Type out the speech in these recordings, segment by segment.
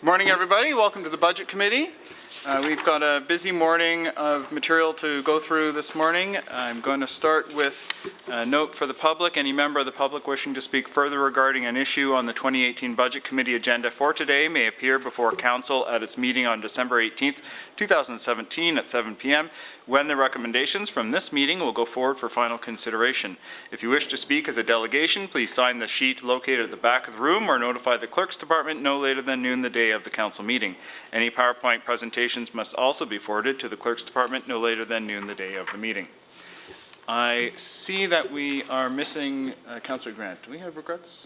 Morning, everybody. Welcome to the Budget Committee. We've got a busy morning of material to go through this morning. I'm going to start with a note for the public. Any member of the public wishing to speak further regarding an issue on the 2018 Budget Committee agenda for today may appear before Council at its meeting on December 18th, 2017 at 7 p.m. when the recommendations from this meeting will go forward for final consideration. If you wish to speak as a delegation, please sign the sheet located at the back of the room or notify the Clerk's Department no later than noon the day of the Council meeting. Any PowerPoint presentations must also be forwarded to the Clerk's Department no later than noon the day of the meeting. I see that we are missing Councillor Grant. Do we have regrets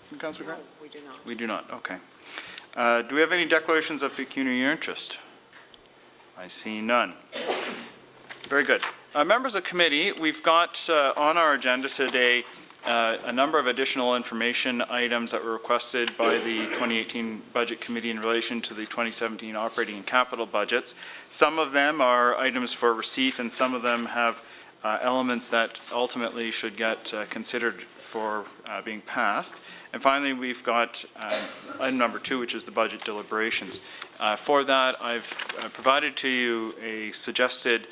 from Councillor Grant? No, we do not. We do not, okay. Do we have any declarations of pecuniary interest? I see none. Very good. Members of committee, we've got on our agenda today a number of additional information items that were requested by the 2018 Budget Committee in relation to the 2017 operating and capital budgets. Some of them are items for receipt and some of them have elements that ultimately should get considered for being passed. And finally, we've got item number 2, which is the budget deliberations. For that, I've provided to you a suggested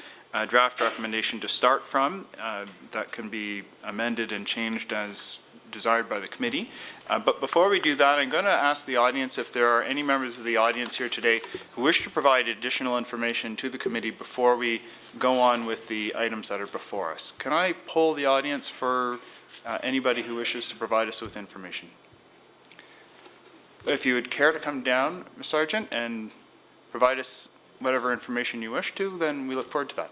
draft recommendation to start from that can be amended and changed as desired by the committee. But before we do that, I'm going to ask the audience if there are any members of the audience here today who wish to provide additional information to the committee before we go on with the items that are before us. Can I poll the audience for anybody who wishes to provide us with information? If you would care to come down, Ms. Sargent, and provide us whatever information you wish to, then we look forward to that.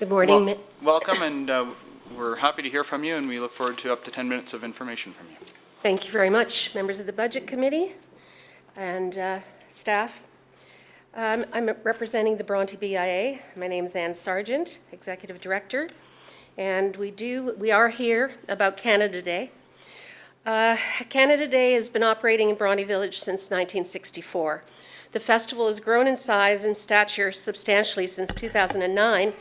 Good morning. Well, welcome, and we're happy to hear from you, and we look forward to up to 10 minutes of information from you. Thank you very much, members of the Budget Committee and staff. I'm representing the Bronte BIA. My name is Anne Sargent, Executive Director, and we are here about Canada Day. Canada Day has been operating in Bronte Village since 1964. The festival has grown in size and stature substantially since 2009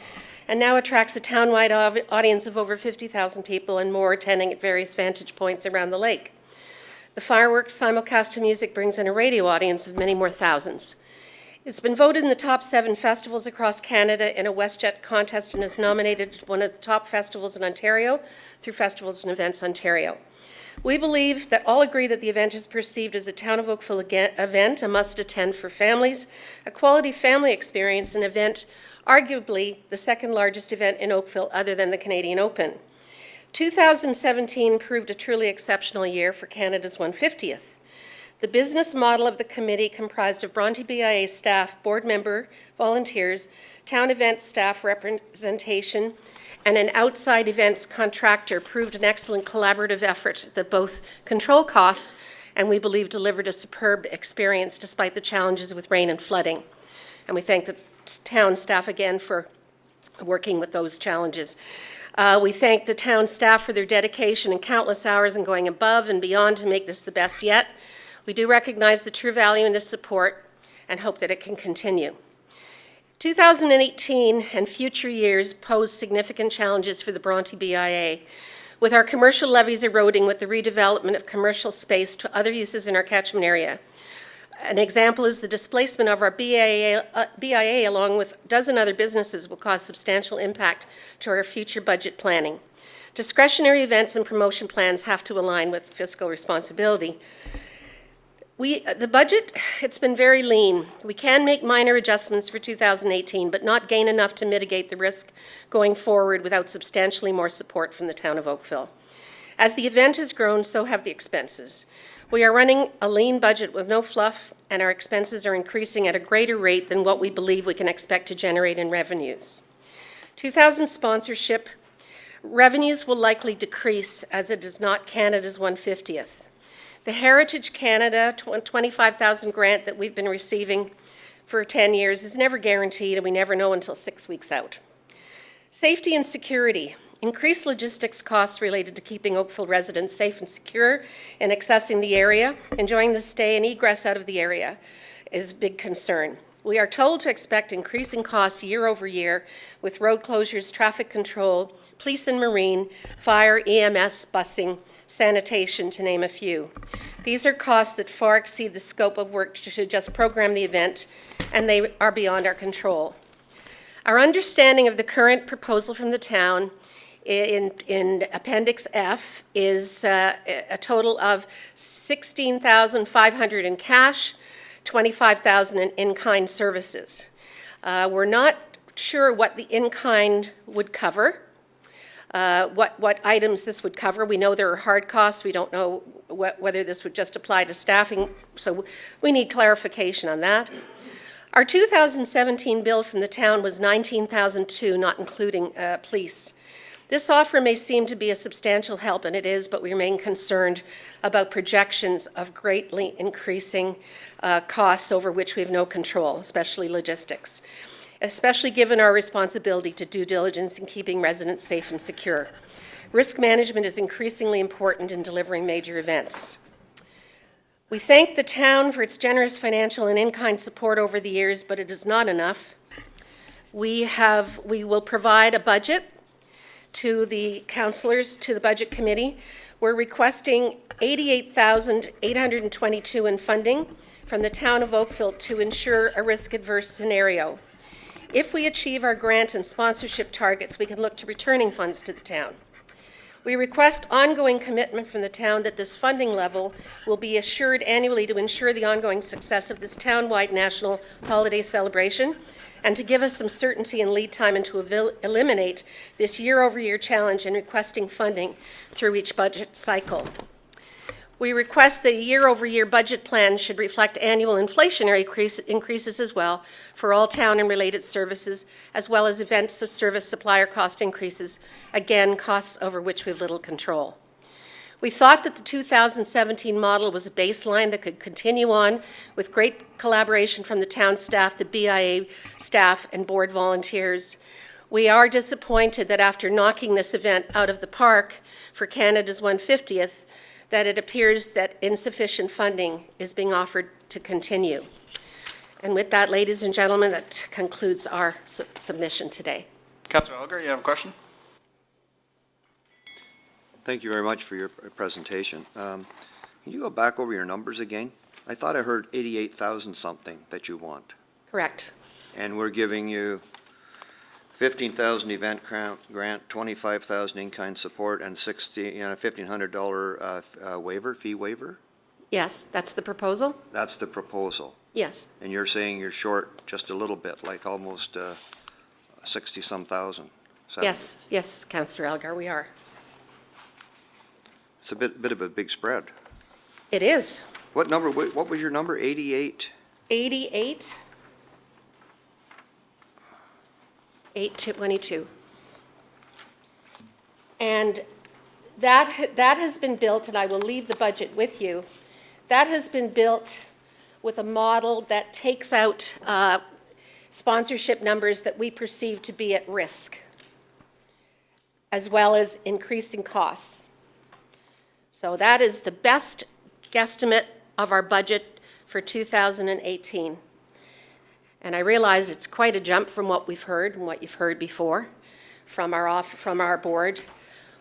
and now attracts a town-wide audience of over 50,000 people and more attending at various vantage points around the lake. The fireworks simulcast to music brings in a radio audience of many more thousands. It's been voted in the top 7 festivals across Canada in a WestJet contest and is nominated one of the top festivals in Ontario through Festivals and Events Ontario. We believe that all agree that the event is perceived as a Town of Oakville event, a must-attend for families, a quality family experience, an event arguably the second largest event in Oakville other than the Canadian Open. 2017 proved a truly exceptional year for Canada's 150th. The business model of the committee, comprised of Bronte BIA staff, board member, volunteers, town events staff representation, and an outside events contractor, proved an excellent collaborative effort that both controlled costs and we believe delivered a superb experience despite the challenges with rain and flooding. And we thank the town staff again for working with those challenges. We thank the town staff for their dedication and countless hours and going above and beyond to make this the best yet. We do recognize the true value in this support and hope that it can continue. 2018 and future years pose significant challenges for the Bronte BIA, with our commercial levies eroding with the redevelopment of commercial space to other uses in our catchment area. An example is the displacement of our BIA along with a dozen other businesses will cause substantial impact to our future budget planning. Discretionary events and promotion plans have to align with fiscal responsibility. The budget, it's been very lean. We can make minor adjustments for 2018, but not gain enough to mitigate the risk going forward without substantially more support from the town of Oakville. As the event has grown, so have the expenses. We are running a lean budget with no fluff, and our expenses are increasing at a greater rate than what we believe we can expect to generate in revenues. 2000 sponsorship revenues will likely decrease as it is not Canada's 150th. The Heritage Canada $25,000 grant that we've been receiving for 10 years is never guaranteed, and we never know until 6 weeks out. Safety and security. Increased logistics costs related to keeping Oakville residents safe and secure in accessing the area, enjoying the stay and egress out of the area is a big concern. We are told to expect increasing costs year over year with road closures, traffic control, police and marine, fire, EMS, busing, sanitation, to name a few. These are costs that far exceed the scope of work to just program the event, and they are beyond our control. Our understanding of the current proposal from the town in Appendix F is a total of $16,500 in cash, $25,000 in in-kind services. We're not sure what the in-kind would cover, what items this would cover. We know there are hard costs. We don't know whether this would just apply to staffing, so we need clarification on that. Our 2017 bill from the town was $19,200, not including police. This offer may seem to be a substantial help, and it is, but we remain concerned about projections of greatly increasing costs over which we have no control, especially logistics, especially given our responsibility to due diligence in keeping residents safe and secure. Risk management is increasingly important in delivering major events. We thank the town for its generous financial and in-kind support over the years, but it is not enough. We will provide a budget to the councillors, to the budget committee. We're requesting $88,822 in funding from the town of Oakville to ensure a risk-adverse scenario. If we achieve our grant and sponsorship targets, we can look to returning funds to the town. We request ongoing commitment from the town that this funding level will be assured annually to ensure the ongoing success of this town-wide national holiday celebration, and to give us some certainty and lead time and to eliminate this year-over-year challenge in requesting funding through each budget cycle. We request the year-over-year budget plan should reflect annual inflationary increases as well for all town and related services, as well as events of service supplier cost increases, again, costs over which we have little control. We thought that the 2017 model was a baseline that could continue on with great collaboration from the town staff, the BIA staff, and board volunteers. We are disappointed that after knocking this event out of the park for Canada's 150th, that it appears that insufficient funding is being offered to continue. And with that, ladies and gentlemen, that concludes our submission today. Councillor Elgar, you have a question? Thank you very much for your presentation. Can you go back over your numbers again? I thought I heard 88,000 something that you want. Correct. And we're giving you 15,000 event grant, 25,000 in-kind support, and $1,500 fee waiver? Yes, that's the proposal? That's the proposal. Yes. And you're saying you're short just a little bit, like almost 60-some thousand? Yes, Councillor Elgar, we are. It's a bit of a big spread. It is. What number? What was your number? 88? 88. 822. And that has been built, and I will leave the budget with you, that has been built with a model that takes out sponsorship numbers that we perceive to be at risk, as well as increasing costs. So that is the best guesstimate of our budget for 2018. And I realize it's quite a jump from what we've heard and what you've heard before from our board,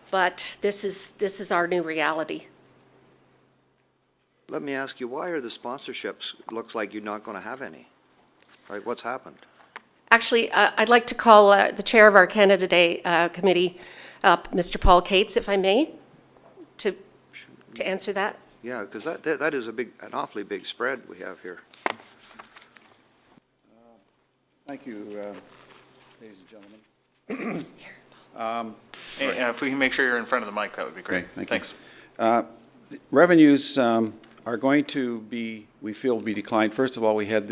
but this is our new reality. Let me ask you, why are the sponsorships, looks like you're not going to have any? Like, what's happened? Actually, I'd like to call the chair of our Canada Day committee up, Mr. Paul Cates, if I may, to answer that. Yeah, because that is an awfully big spread we have here. Thank you, ladies and gentlemen. If we can make sure you're in front of the mic, that would be great. Okay, Thanks. The revenues are going to be, we feel, be declined. First of all, we had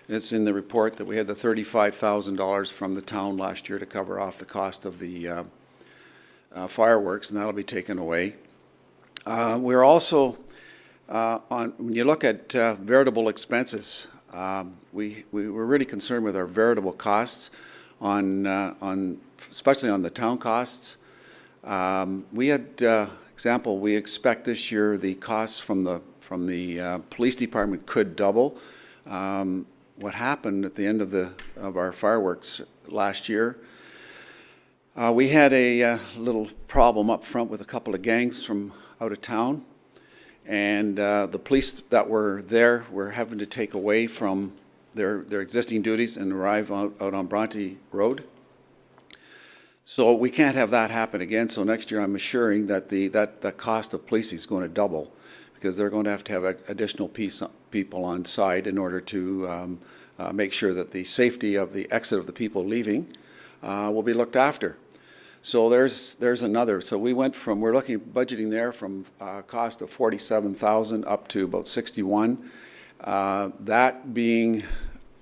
it's in the report that we had the $35,000 from the town last year to cover off the cost of the fireworks, and that'll be taken away. We're also, when you look at veritable expenses, we were really concerned with our veritable costs especially on the town costs. We had, example, we expect this year the costs from the police department could double. what happened at the end of our fireworks last year. We had a little problem up front with a couple of gangs from out of town, and the police that were there were having to take away from their existing duties and arrive out on Bronte Road. So we can't have that happen again. So next year, I'm assuring that the cost of policing is going to double, because they're going to have additional people on site in order to make sure that the safety of the exit of the people leaving will be looked after. So there's another. So we're looking at budgeting there from a cost of $47,000 up to about $61,000. That being,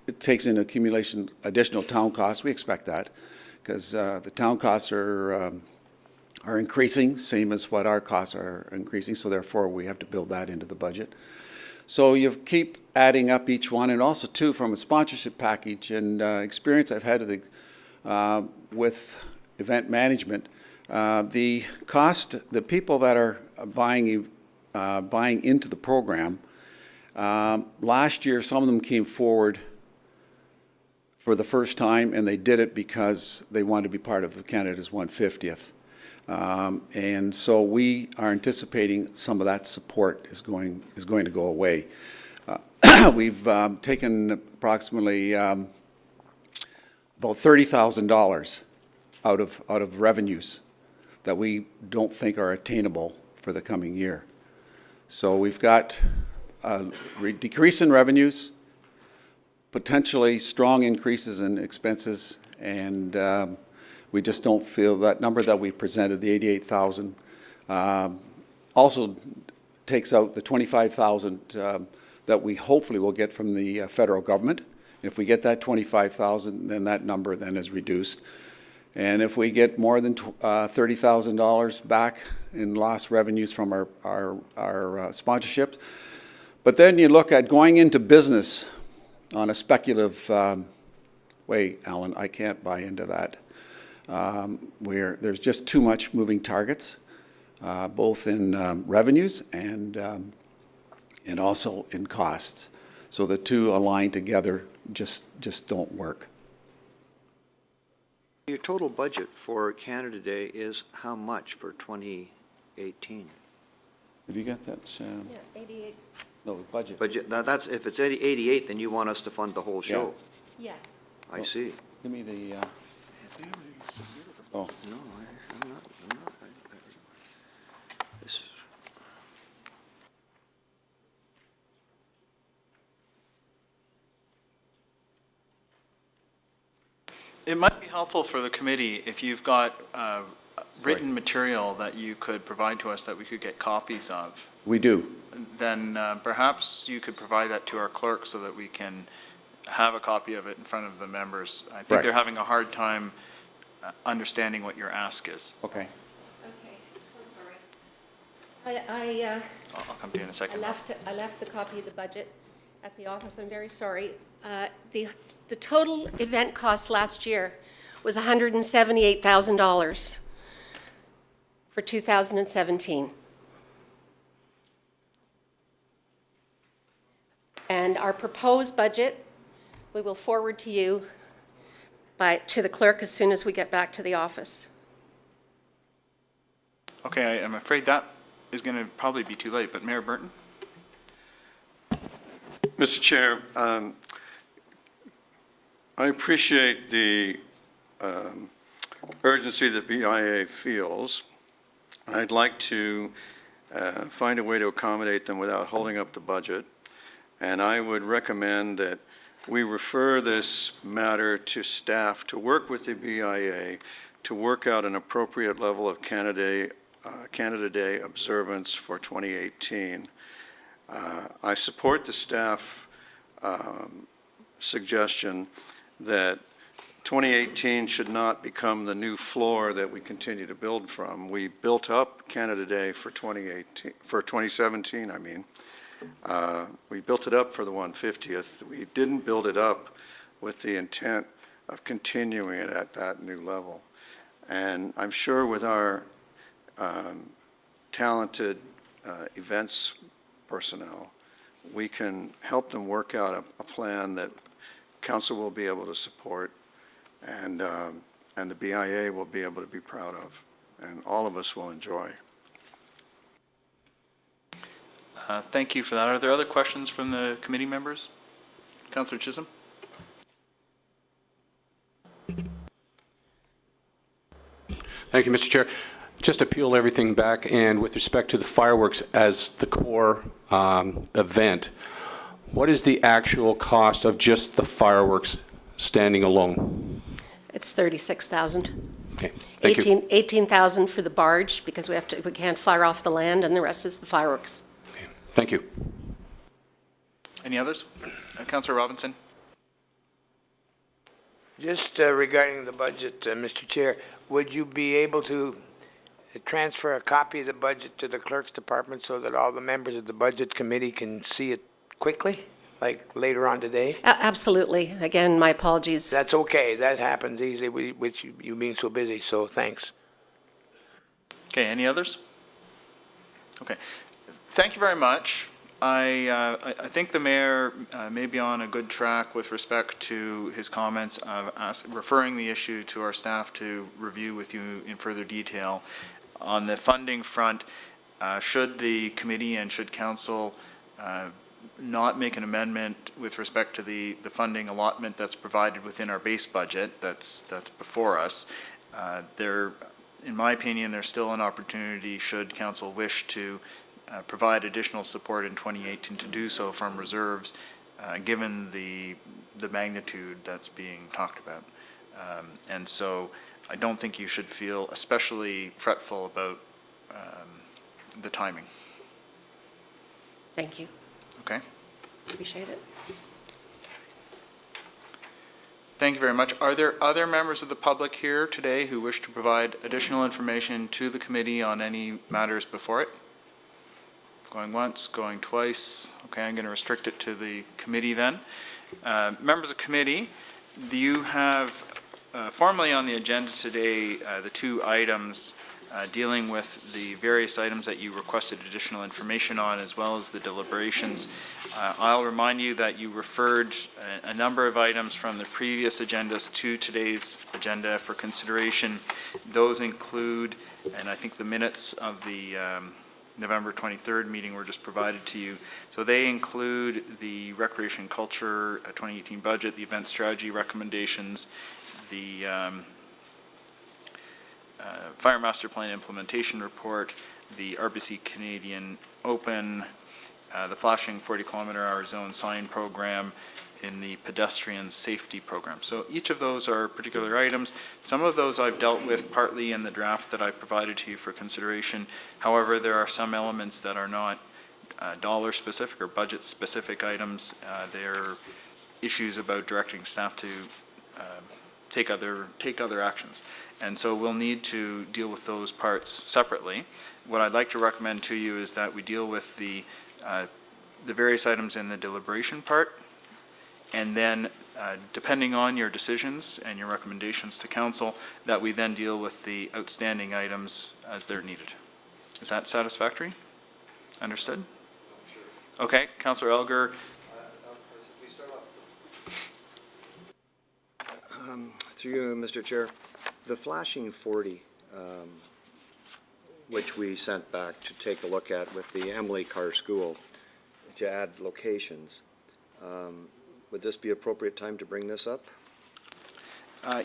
it takes into accumulation additional town costs. We expect that, because the town costs are increasing, same as what our costs are increasing, so therefore we have to build that into the budget. So you keep adding up each one, and also too, from a sponsorship package and experience I've had with event management, the cost, the people that are buying into the program, last year some of them came forward for the first time, and they did it because they wanted to be part of Canada's 150th. And so we are anticipating some of that support is going to go away. We've taken approximately about $30,000 out of revenues that we don't think are attainable for the coming year. So we've got a decrease in revenues, potentially strong increases in expenses, and we just don't feel that number that we presented, the $88,000, also takes out the $25,000 that we hopefully will get from the federal government. If we get that $25,000, then that number then is reduced. And if we get more than $30,000 back in lost revenues from our sponsorships, but then you look at going into business on a speculative way, Alan, I can't buy into that. There's just too much moving targets, both in revenues and also in costs. So the two aligned together just don't work. Your total budget for Canada Day is how much for 2018? Have you got that? Yeah, 88. No, the budget. That's, if it's 88, then you want us to fund the whole show. Yes. I see. Give me the, oh. No, I'm not. This is. It might be helpful for the committee if you've got written material that you could provide to us that we could get copies of. We do. Then perhaps you could provide that to our clerk so that we can have a copy of it in front of the members. I think Right. they're having a hard time understanding what your ask is. Okay. Okay, so sorry. I'll come to you in a second. I left the copy of the budget at the office. I'm very sorry. The total event cost last year was $178,000 for 2017. And our proposed budget, we will forward to you to the clerk as soon as we get back to the office. Okay, I'm afraid that is going to probably be too late, but Mayor Burton? Mr. Chair, I appreciate the urgency that BIA feels. I'd like to find a way to accommodate them without holding up the budget. And I would recommend that we refer this matter to staff to work with the BIA to work out an appropriate level of Canada Day observance for 2018. I support the staff suggestion that 2018 should not become the new floor that we continue to build from. We built up Canada Day for 2017, I mean. We built it up for the 150th. We didn't build it up with the intent of continuing it at that new level. And I'm sure with our talented events personnel, we can help them work out a plan that council will be able to support, and the BIA will be able to be proud of, and all of us will enjoy. Thank you for that. Are there other questions from the committee members? Councillor Chisholm? Thank you, Mr. Chair. Just to peel everything back, and with respect to the fireworks as the core event, what is the actual cost of just the fireworks standing alone? It's 36,000. Okay, thank you. 18,000 for the barge, because we can't fire off the land, and the rest is the fireworks. Okay, thank you. Any others? Councillor Robinson? Just regarding the budget, Mr. Chair, would you be able to transfer a copy of the budget to the clerk's department so that all the members of the budget committee can see it quickly, like later on today? Absolutely. Again, my apologies. That's okay. That happens easily with you being so busy, so thanks. Okay, any others? Okay, thank you very much. I think the mayor may be on a good track with respect to his comments of referring the issue to our staff to review with you in further detail. On the funding front, should the committee and should council not make an amendment with respect to the funding allotment that's provided within our base budget that's before us, in my opinion, there's still an opportunity, should council wish to provide additional support in 2018, to do so from reserves, given the magnitude that's being talked about. And so I don't think you should feel especially fretful about the timing. Thank you. Okay? Appreciate it. Thank you very much. Are there other members of the public here today who wish to provide additional information to the committee on any matters before it? Going once, going twice. Okay, I'm going to restrict it to the committee then. Members of committee, you have formally on the agenda today the two items dealing with the various items that you requested additional information on, as well as the deliberations. I'll remind you that you referred a number of items from the previous agendas to today's agenda for consideration. Those include, and I think the minutes of the November 23rd meeting were just provided to you. So they include the Recreation Culture 2018 budget, the event strategy recommendations, the Fire Master Plan implementation report, the RBC Canadian Open, the flashing 40-kilometer-hour zone sign program, in the pedestrian safety program. So each of those are particular items. Some of those I've dealt with partly in the draft that I provided to you for consideration. However, there are some elements that are not dollar specific or budget specific items. They're issues about directing staff to take other actions. And so we'll need to deal with those parts separately. What I'd like to recommend to you is that we deal with the various items in the deliberation part, and then depending on your decisions and your recommendations to council, that we then deal with the outstanding items as they're needed. Is that satisfactory? Understood? Sure. Okay, Councillor Elgar. Through you, Mr. Chair, the flashing 40, which we sent back to take a look at with the Emily Carr School to add locations, would this be appropriate time to bring this up?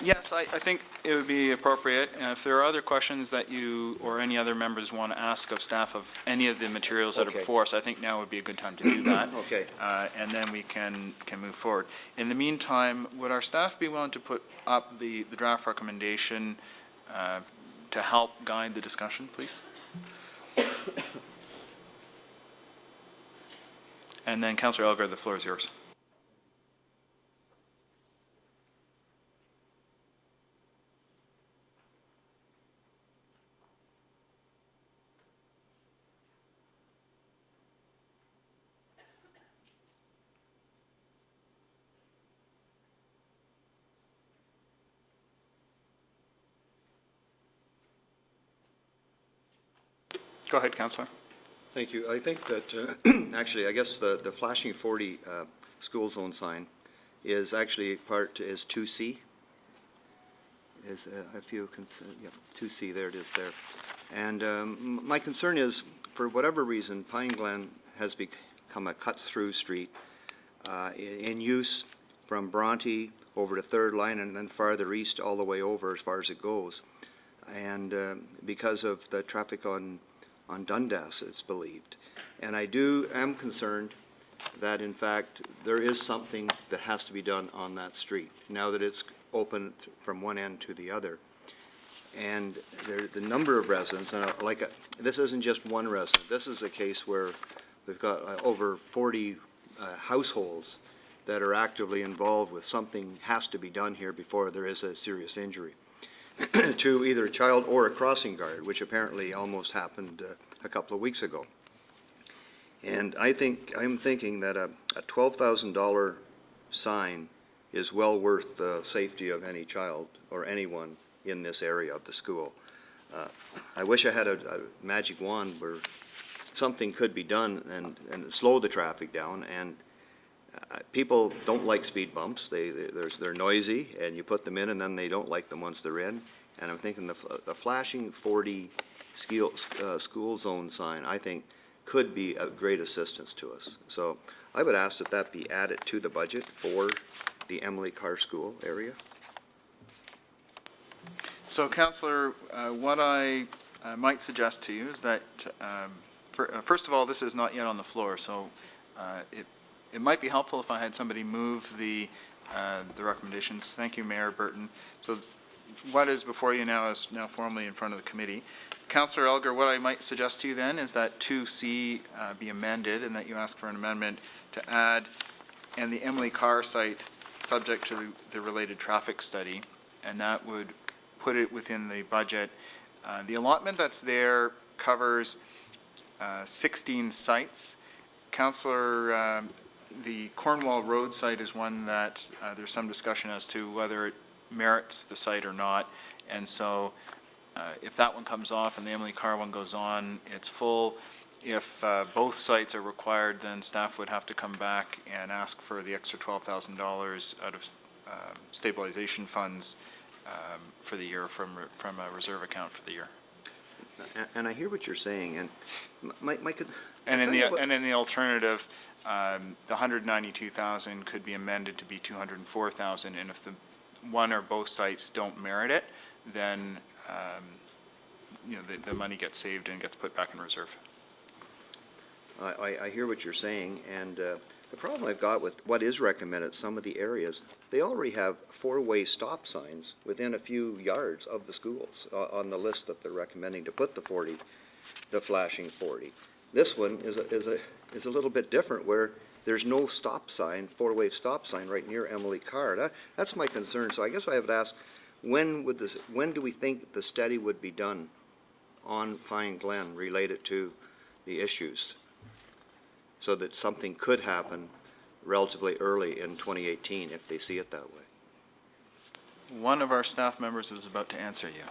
Yes, I think it would be appropriate. And if there are other questions that you or any other members want to ask of staff of any of the materials that are before us, I think now would be a good time to do that. Okay. And then we can move forward. In the meantime, would our staff be willing to put up the draft recommendation to help guide the discussion, please? And then Councillor Elgar, the floor is yours. Go ahead, Councillor. Thank you. I think that, actually, I guess the flashing 40 school zone sign is actually is 2C. Is, if you can, yeah, 2C, there it is there. And my concern is, for whatever reason, Pine Glen has become a cut-through street in use from Bronte over to Third Line and then farther east all the way over as far as it goes. And because of the traffic on Dundas, it's believed. And I am concerned that, in fact, there is something that has to be done on that street now that it's open from one end to the other. And the number of residents, and this isn't just one resident. This is a case where we've got over 40 households that are actively involved with something has to be done here before there is a serious injury to either a child or a crossing guard, which apparently almost happened a couple of weeks ago. And I'm thinking that a $12,000 sign is well worth the safety of any child or anyone in this area of the school. I wish I had a magic wand where something could be done and slow the traffic down. And people don't like speed bumps. They're noisy, and you put them in, and then they don't like them once they're in. And I'm thinking the flashing 40 school zone sign, I think, could be a great assistance to us. So I would ask that that be added to the budget for the Emily Carr School area. So, Councillor, what I might suggest to you is that, first of all, this is not yet on the floor, so it might be helpful if I had somebody move the recommendations. Thank you, Mayor Burton. So, what is before you now is now formally in front of the committee. Councillor Elgar, what I might suggest to you then is that 2C be amended, and that you ask for an amendment to add, and the Emily Carr site subject to the related traffic study, and that would put it within the budget. The allotment that's there covers 16 sites. Councillor, the Cornwall Road site is one that there's some discussion as to whether it merits the site or not, and so if that one comes off and the Emily Carr one goes on, it's full. If both sites are required, then staff would have to come back and ask for the extra $12,000 out of stabilization funds for the year from a reserve account for the year. And I hear what you're saying, and and in the alternative, the 192,000 could be amended to be 204,000, and if the one or both sites don't merit it, then the money gets saved and gets put back in reserve. I hear what you're saying, and the problem I've got with what is recommended, some of the areas, they already have four-way stop signs within a few yards of the schools on the list that they're recommending to put the flashing 40. This one is a little bit different, where there's no stop sign, four-way stop sign right near Emily Carr. That's my concern. So I guess I would ask, when do we think the study would be done on Pine Glen related to the issues, so that something could happen relatively early in 2018 if they see it that way? One of our staff members is about to answer you.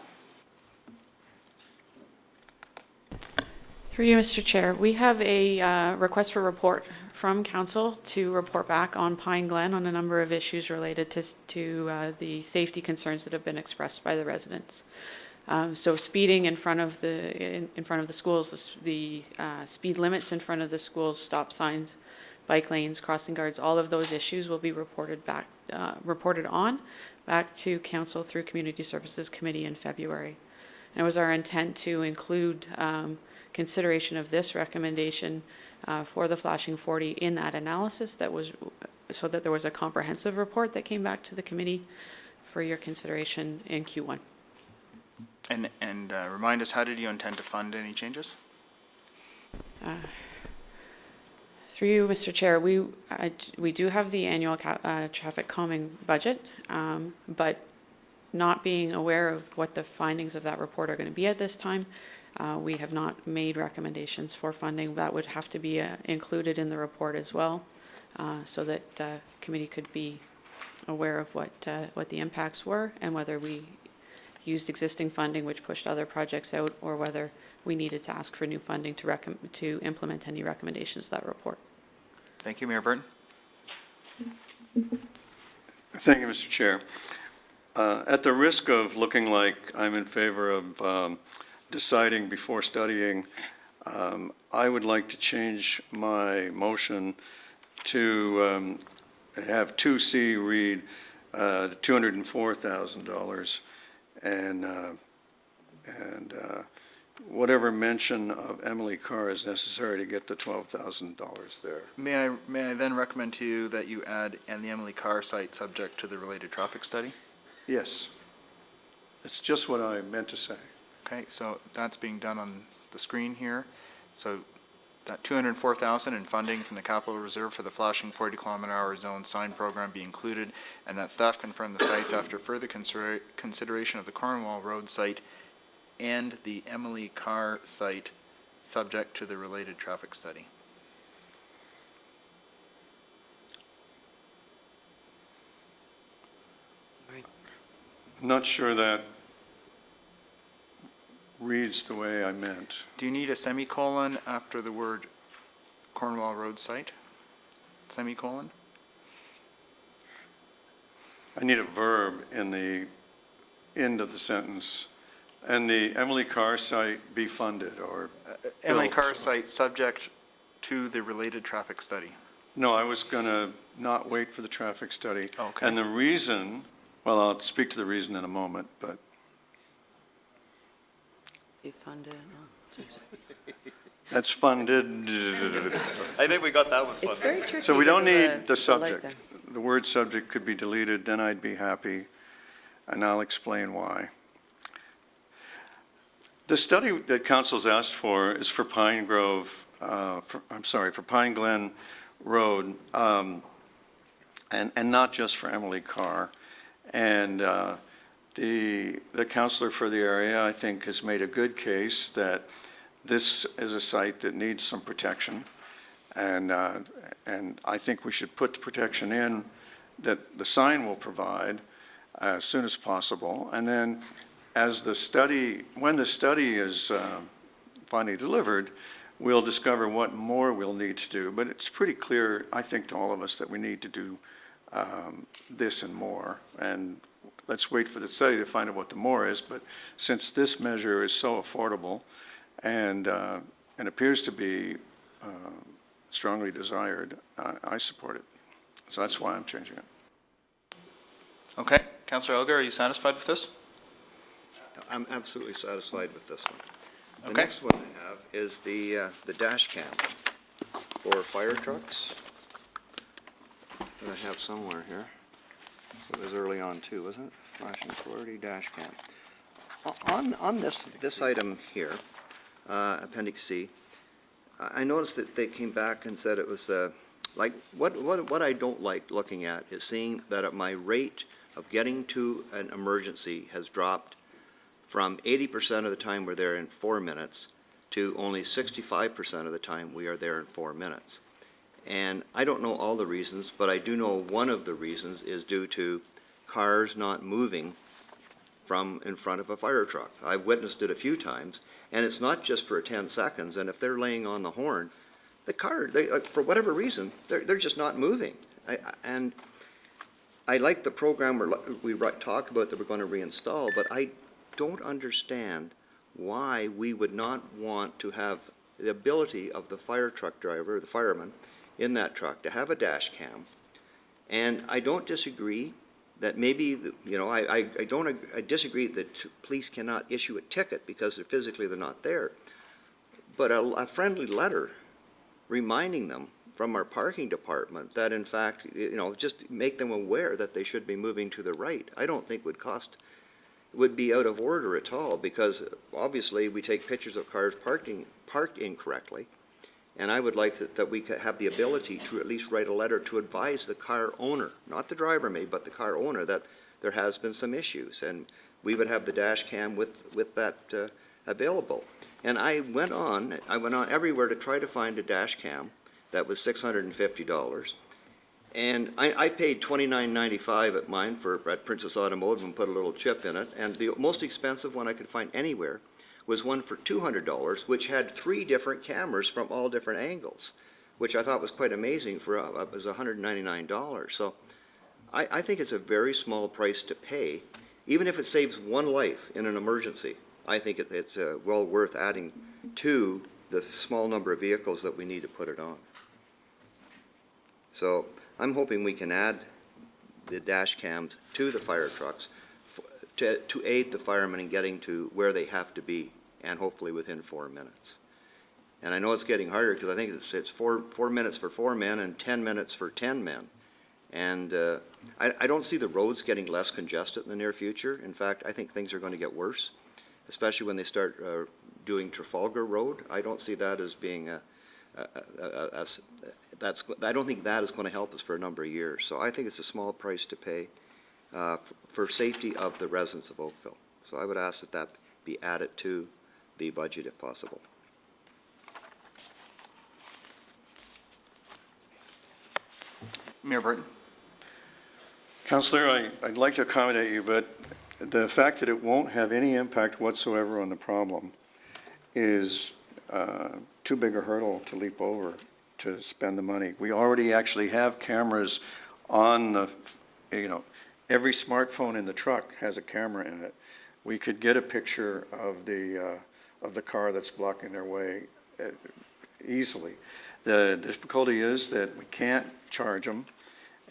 Through you, Mr. Chair, we have a request for report from Council to report back on Pine Glen on a number of issues related to the safety concerns that have been expressed by the residents. So speeding in front of the schools, the speed limits in front of the schools, stop signs, bike lanes, crossing guards, all of those issues will be reported on back to Council through Community Services Committee in February. And it was our intent to include consideration of this recommendation for the flashing 40 in that analysis, so that there was a comprehensive report that came back to the committee for your consideration in Q1. And remind us, how did you intend to fund any changes? Through you, Mr. Chair, we do have the annual traffic calming budget, but not being aware of what the findings of that report are going to be at this time, we have not made recommendations for funding. That would have to be included in the report as well, so that committee could be aware of what the impacts were and whether we used existing funding which pushed other projects out, or whether we needed to ask for new funding to implement any recommendations of that report. Thank you, Mayor Burton. Thank you, Mr. Chair. At the risk of looking like I'm in favor of deciding before studying, I would like to change my motion to have 2C read $204,000 and whatever mention of Emily Carr is necessary to get the $12,000 there. May I then recommend to you that you add "and the Emily Carr site subject to the related traffic study"? Yes. That's just what I meant to say. Okay, so that's being done on the screen here. So that $204,000 in funding from the capital reserve for the flashing 40-kilometer-hour zone sign program be included, and that staff confirm the sites after further consideration of the Cornwall Road site and the Emily Carr site subject to the related traffic study. I'm not sure that reads the way I meant. Do you need a semicolon after the word Cornwall Road site? Semicolon? I need a verb in the end of the sentence. And the Emily Carr site be funded or Emily built. Carr site subject to the related traffic study. No, I was going to not wait for the traffic study. Okay. And the reason, well, I'll speak to the reason in a moment, but Be funded. that's funded. I think we got that one. It's very tricky. So we don't because of need the delay subject. there. The word subject could be deleted, then I'd be happy, and I'll explain why. The study that council's asked for is for Pine Grove, for Pine Glen Road, and not just for Emily Carr. And the councilor for the area, I think, has made a good case that this is a site that needs some protection. And I think we should put the protection in that the sign will provide as soon as possible. And then as the study, when the study is finally delivered, we'll discover what more we'll need to do. But it's pretty clear, I think, to all of us that we need to do this and more. And let's wait for the study to find out what the more is. But since this measure is so affordable and appears to be strongly desired, I support it. So that's why I'm changing it. Okay, Councillor Elgar, are you satisfied with this? I'm absolutely satisfied with this one. The Okay. next one I have is the dash cam for fire trucks that I have somewhere here. It was early on too, wasn't it? Flashing authority dash cam. On this item here, Appendix C, I noticed that they came back and said it was like what I don't like looking at is seeing that my rate of getting to an emergency has dropped from 80% of the time we're there in 4 minutes to only 65% of the time we are there in 4 minutes. And I don't know all the reasons, but I do know one of the reasons is due to cars not moving from in front of a fire truck. I've witnessed it a few times, and it's not just for 10 seconds, and if they're laying on the horn, the car, for whatever reason, they're just not moving. And I like the program we talk about that we're going to reinstall, but I don't understand why we would not want to have the ability of the fire truck driver, the fireman, in that truck to have a dash cam. And I don't disagree that maybe, I disagree that police cannot issue a ticket because they're not there. But a friendly letter reminding them from our parking department that in fact, just make them aware that they should be moving to the right, I don't think would be out of order at all, because obviously we take pictures of cars parked incorrectly, and I would like that we could have the ability to at least write a letter to advise the car owner, not the driver maybe, but the car owner, that there has been some issues, and we would have the dash cam with that available. And I went on everywhere to try to find a dash cam that was $650. And I paid $29.95 at mine at Princess Automotive and put a little chip in it. And the most expensive one I could find anywhere was one for $200, which had 3 different cameras from all different angles, which I thought was quite amazing for it was $199. So I think it's a very small price to pay, even if it saves one life in an emergency. I think it's well worth adding to the small number of vehicles that we need to put it on. So I'm hoping we can add the dash cams to the fire trucks to aid the firemen in getting to where they have to be, and hopefully within 4 minutes. And I know it's getting harder because I think it's 4 minutes for 4 men and 10 minutes for 10 men. And I don't see the roads getting less congested in the near future. In fact, I think things are going to get worse, especially when they start doing Trafalgar Road. I don't see that as being I don't think that is going to help us for a number of years. So I think it's a small price to pay for safety of the residents of Oakville. So I would ask that that be added to the budget if possible. Mayor Burton. Councillor, I'd like to accommodate you, but the fact that it won't have any impact whatsoever on the problem is too big a hurdle to leap over to spend the money. We already actually have cameras on the, every smartphone in the truck has a camera in it. We could get a picture of the car that's blocking their way easily. The difficulty is that we can't charge them,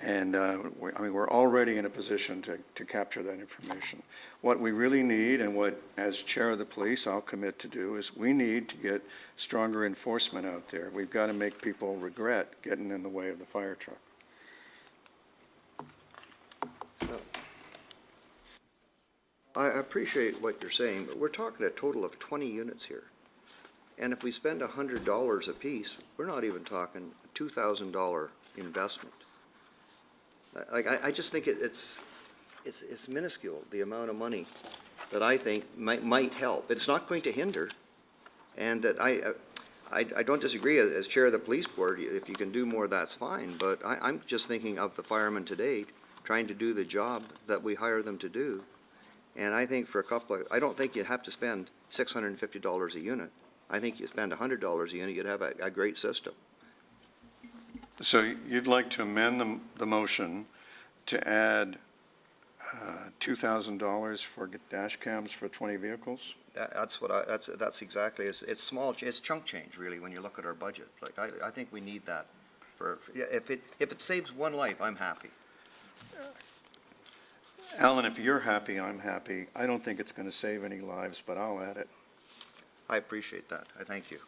and we're already in a position to capture that information. What we really need, and what, as chair of the police, I'll commit to do, is we need to get stronger enforcement out there. We've got to make people regret getting in the way of the fire truck. I appreciate what you're saying, but we're talking a total of 20 units here. And if we spend $100 a piece, we're not even talking a $2,000 investment. I just think it's minuscule, the amount of money that I think might help. It's not going to hinder, and that I don't disagree as chair of the police board. If you can do more, that's fine. But I'm just thinking of the firemen today trying to do the job that we hire them to do. And I think for I don't think you have to spend $650 a unit. I think you spend $100 a unit, you'd have a great system. So you'd like to amend the motion to add $2,000 for dash cams for 20 vehicles? That's exactly, it's small, it's chunk change really when you look at our budget. Like I think we need that if it saves one life, I'm happy. Alan, if you're happy, I'm happy. I don't think it's going to save any lives, but I'll add it. I appreciate that. I thank you.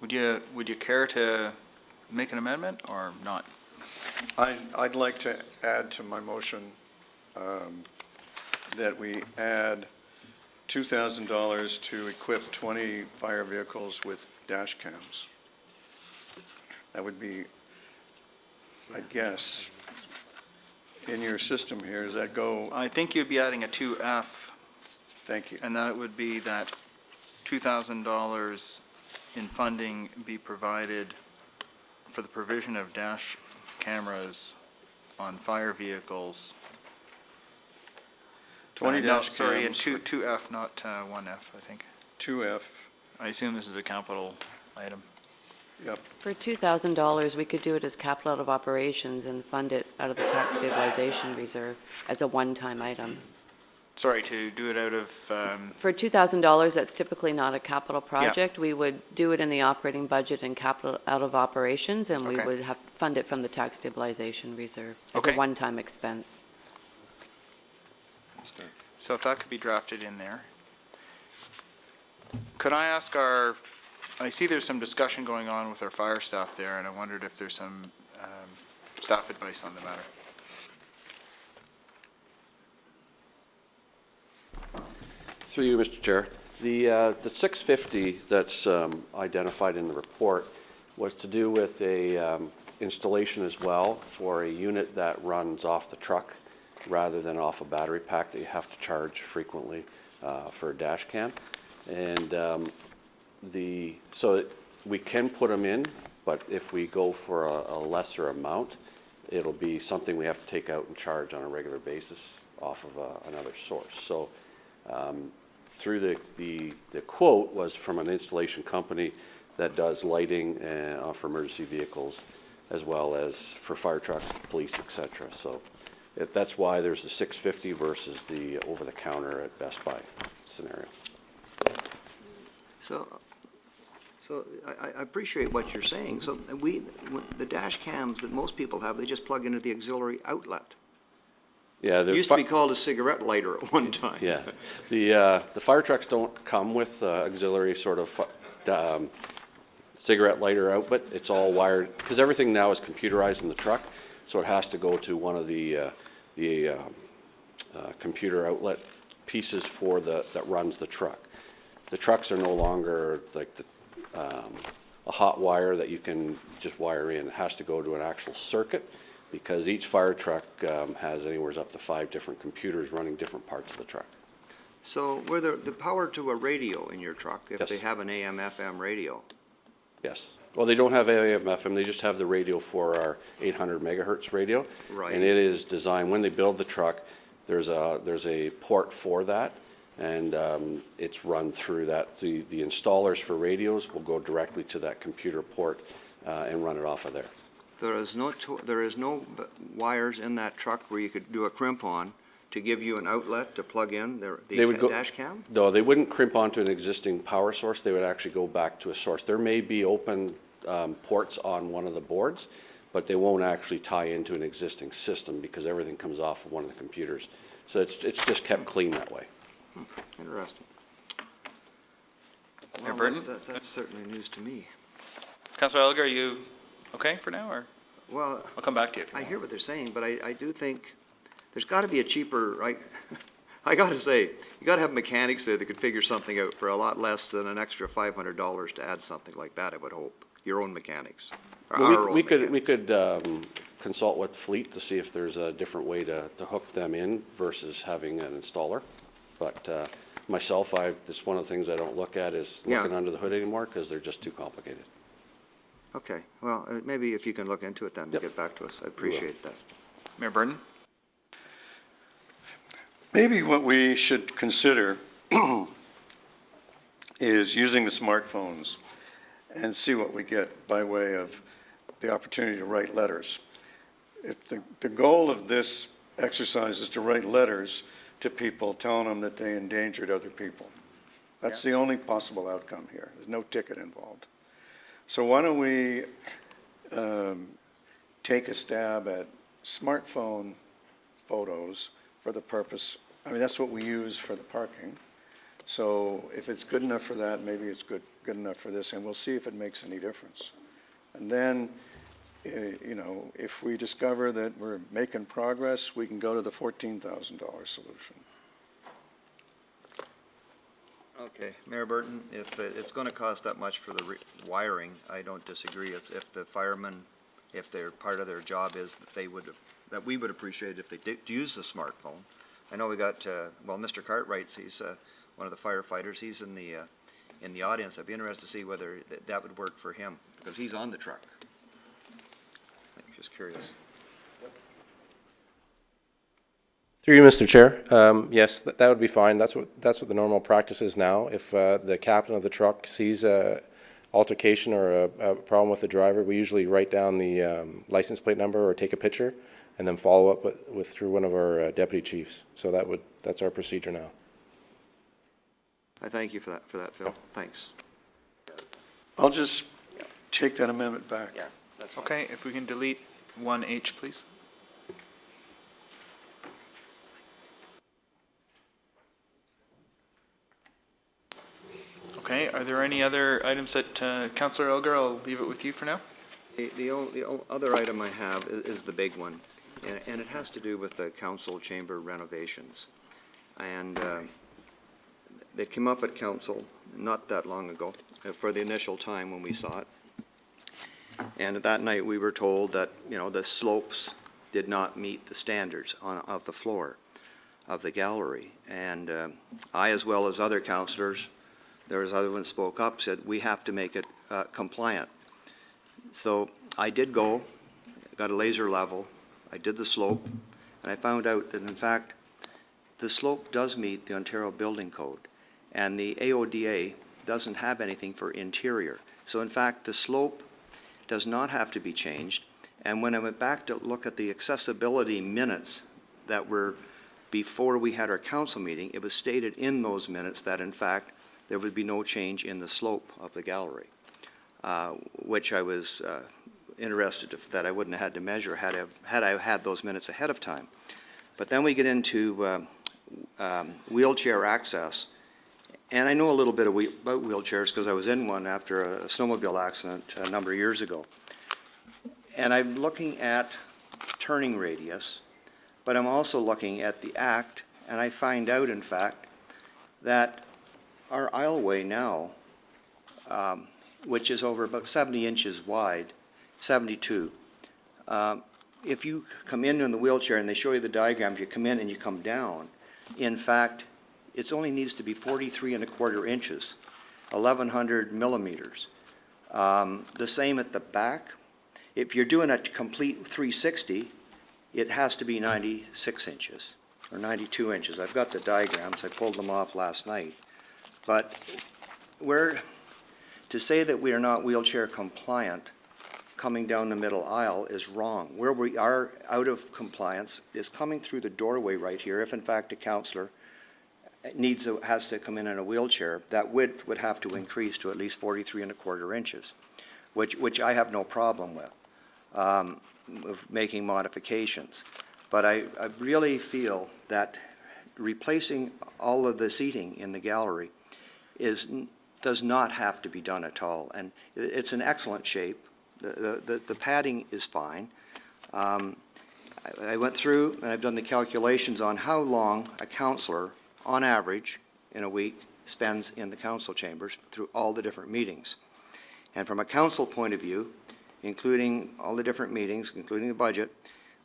Would you care to make an amendment or not? I'd like to add to my motion that we add $2,000 to equip 20 fire vehicles with dash cams. That would be, I guess, in your system here. Does that go? I think you'd be adding a 2F. Thank you. And that would be that $2,000 in funding be provided for the provision of dash cameras on fire vehicles. 20 dash cams. Sorry, and 2F, not 1F, I think. 2F. I assume this is a capital item. Yep. For $2,000, we could do it as capital out of operations and fund it out of the tax stabilization reserve as a one-time item. Sorry, to do it out of, For $2,000, that's typically not a capital project. We would do it in the operating budget and capital out of operations, and we Okay. would have fund it from the tax stabilization reserve as Okay. a one-time expense. so if that could be drafted in there. Could I ask I see there's some discussion going on with our fire staff there, and I wondered if there's some staff advice on the matter. Through you, Mr. Chair. The 650 that's identified in the report was to do with a installation as well for a unit that runs off the truck rather than off a battery pack that you have to charge frequently for a dash cam. And so we can put them in, but if we go for a lesser amount, it'll be something we have to take out and charge on a regular basis off of another source. So through the quote was from an installation company that does lighting for emergency vehicles, as well as for fire trucks, police, et cetera. So that's why there's the 650 versus the over-the-counter at Best Buy scenario. So I appreciate what you're saying. So the dash cams that most people have, they just plug into the auxiliary outlet. Yeah, It used to be called a cigarette lighter at one time. Yeah, the fire trucks don't come with auxiliary sort of cigarette lighter outlet. It's all wired, because everything now is computerized in the truck, so it has to go to one of the computer outlet pieces for that runs the truck. The trucks are no longer like a hot wire that you can just wire in. It has to go to an actual circuit, because each fire truck has anywhere up to 5 different computers running different parts of the truck. So were the power to a radio in your truck, if Yes. they have an AM/FM radio? Yes. Well, they don't have AM, FM, they just have the radio for our 800 megahertz radio. Right. And it is designed, when they build the truck, there's a port for that, and it's run through that. The installers for radios will go directly to that computer port and run it off of there. There is no wires in that truck where you could do a crimp on to give you an outlet to plug in the dash cam? No, they wouldn't crimp onto an existing power source. They would actually go back to a source. There may be open ports on one of the boards, but they won't actually tie into an existing system, because everything comes off of one of the computers. So it's just kept clean that way. Interesting. Mayor Well, Burton? that's certainly news to me. Councillor Elgar, are you okay for now, or Well, I'll come back to you. I hear what they're saying, but I do think there's got to be a cheaper, I got to say, you got to have mechanics there that could figure something out for a lot less than an extra $500 to add something like that, I would hope. Your own mechanics. Or our Well, own we mechanics. could consult with Fleet to see if there's a different way to hook them in versus having an installer. But myself, that's one of the things I don't look at is Yeah. looking under the hood anymore, because they're just too complicated. Okay, well, maybe if you can look into it then, and Yep. get back to us, I appreciate that. Mayor Burton? Maybe what we should consider is using the smartphones and see what we get by way of the opportunity to write letters. If the goal of this exercise is to write letters to people telling them that they endangered other people. That's the only possible outcome here. There's no ticket involved. So why don't we take a stab at smartphone photos for the purpose, I mean, that's what we use for the parking. So if it's good enough for that, maybe it's good enough for this, and we'll see if it makes any difference. And then, if we discover that we're making progress, we can go to the $14,000 solution. Okay, Mayor Burton, if it's going to cost that much for the wiring, I don't disagree. If the firemen, if their part of their job is that we would appreciate if they did use the smartphone. I know we got, well, Mr. Cartwright, he's one of the firefighters. He's in the audience. I'd be interested to see whether that would work for him, because he's on the truck. I'm just curious. Through you, Mr. Chair. Yes, that would be fine. That's what the normal practice is now. If the captain of the truck sees a altercation or a problem with the driver, we usually write down the license plate number or take a picture, and then follow up with through one of our deputy chiefs. So that's our procedure now. I thank you for that, Phil. Thanks. I'll just take that amendment back. Yeah, that's fine. Okay, if we can delete 1H, please. Okay, are there any other items that, Councillor Elgar, I'll leave it with you for now? The other item I have is the big one, and it has to do with the council chamber renovations. And they came up at council not that long ago, for the initial time when we saw it. And that night, we were told that, the slopes did not meet the standards of the floor of the gallery. And I, as well as other councillors, there was other ones spoke up, said, we have to make it compliant. So I did go, got a laser level, I did the slope, and I found out that, in fact, the slope does meet the Ontario Building Code, and the AODA doesn't have anything for interior. So in fact, the slope does not have to be changed. And when I went back to look at the accessibility minutes that were before we had our council meeting, it was stated in those minutes that in fact there would be no change in the slope of the gallery, which I was interested that I wouldn't have had to measure had I had those minutes ahead of time. But then we get into wheelchair access. And I know a little bit about wheelchairs because I was in one after a snowmobile accident a number of years ago. And I'm looking at turning radius, but I'm also looking at the act, and I find out, in fact, that our aisleway now, which is over about 70 inches wide, 72, if you come in the wheelchair and they show you the diagram, if you come in and you come down, in fact, it only needs to be 43¼ inches, 1,100 millimeters. The same at the back. If you're doing a complete 360, it has to be 96 inches or 92 inches. I've got the diagrams. I pulled them off last night. But to say that we are not wheelchair compliant coming down the middle aisle is wrong. Where we are out of compliance is coming through the doorway right here. If in fact a councillor has to come in a wheelchair, that width would have to increase to at least 43¼ inches, which I have no problem with making modifications. But I really feel that replacing all of the seating in the gallery does not have to be done at all. And it's in excellent shape. The padding is fine. I went through and I've done the calculations on how long a councillor, on average, in a week, spends in the council chambers through all the different meetings. And from a council point of view, including all the different meetings, including the budget,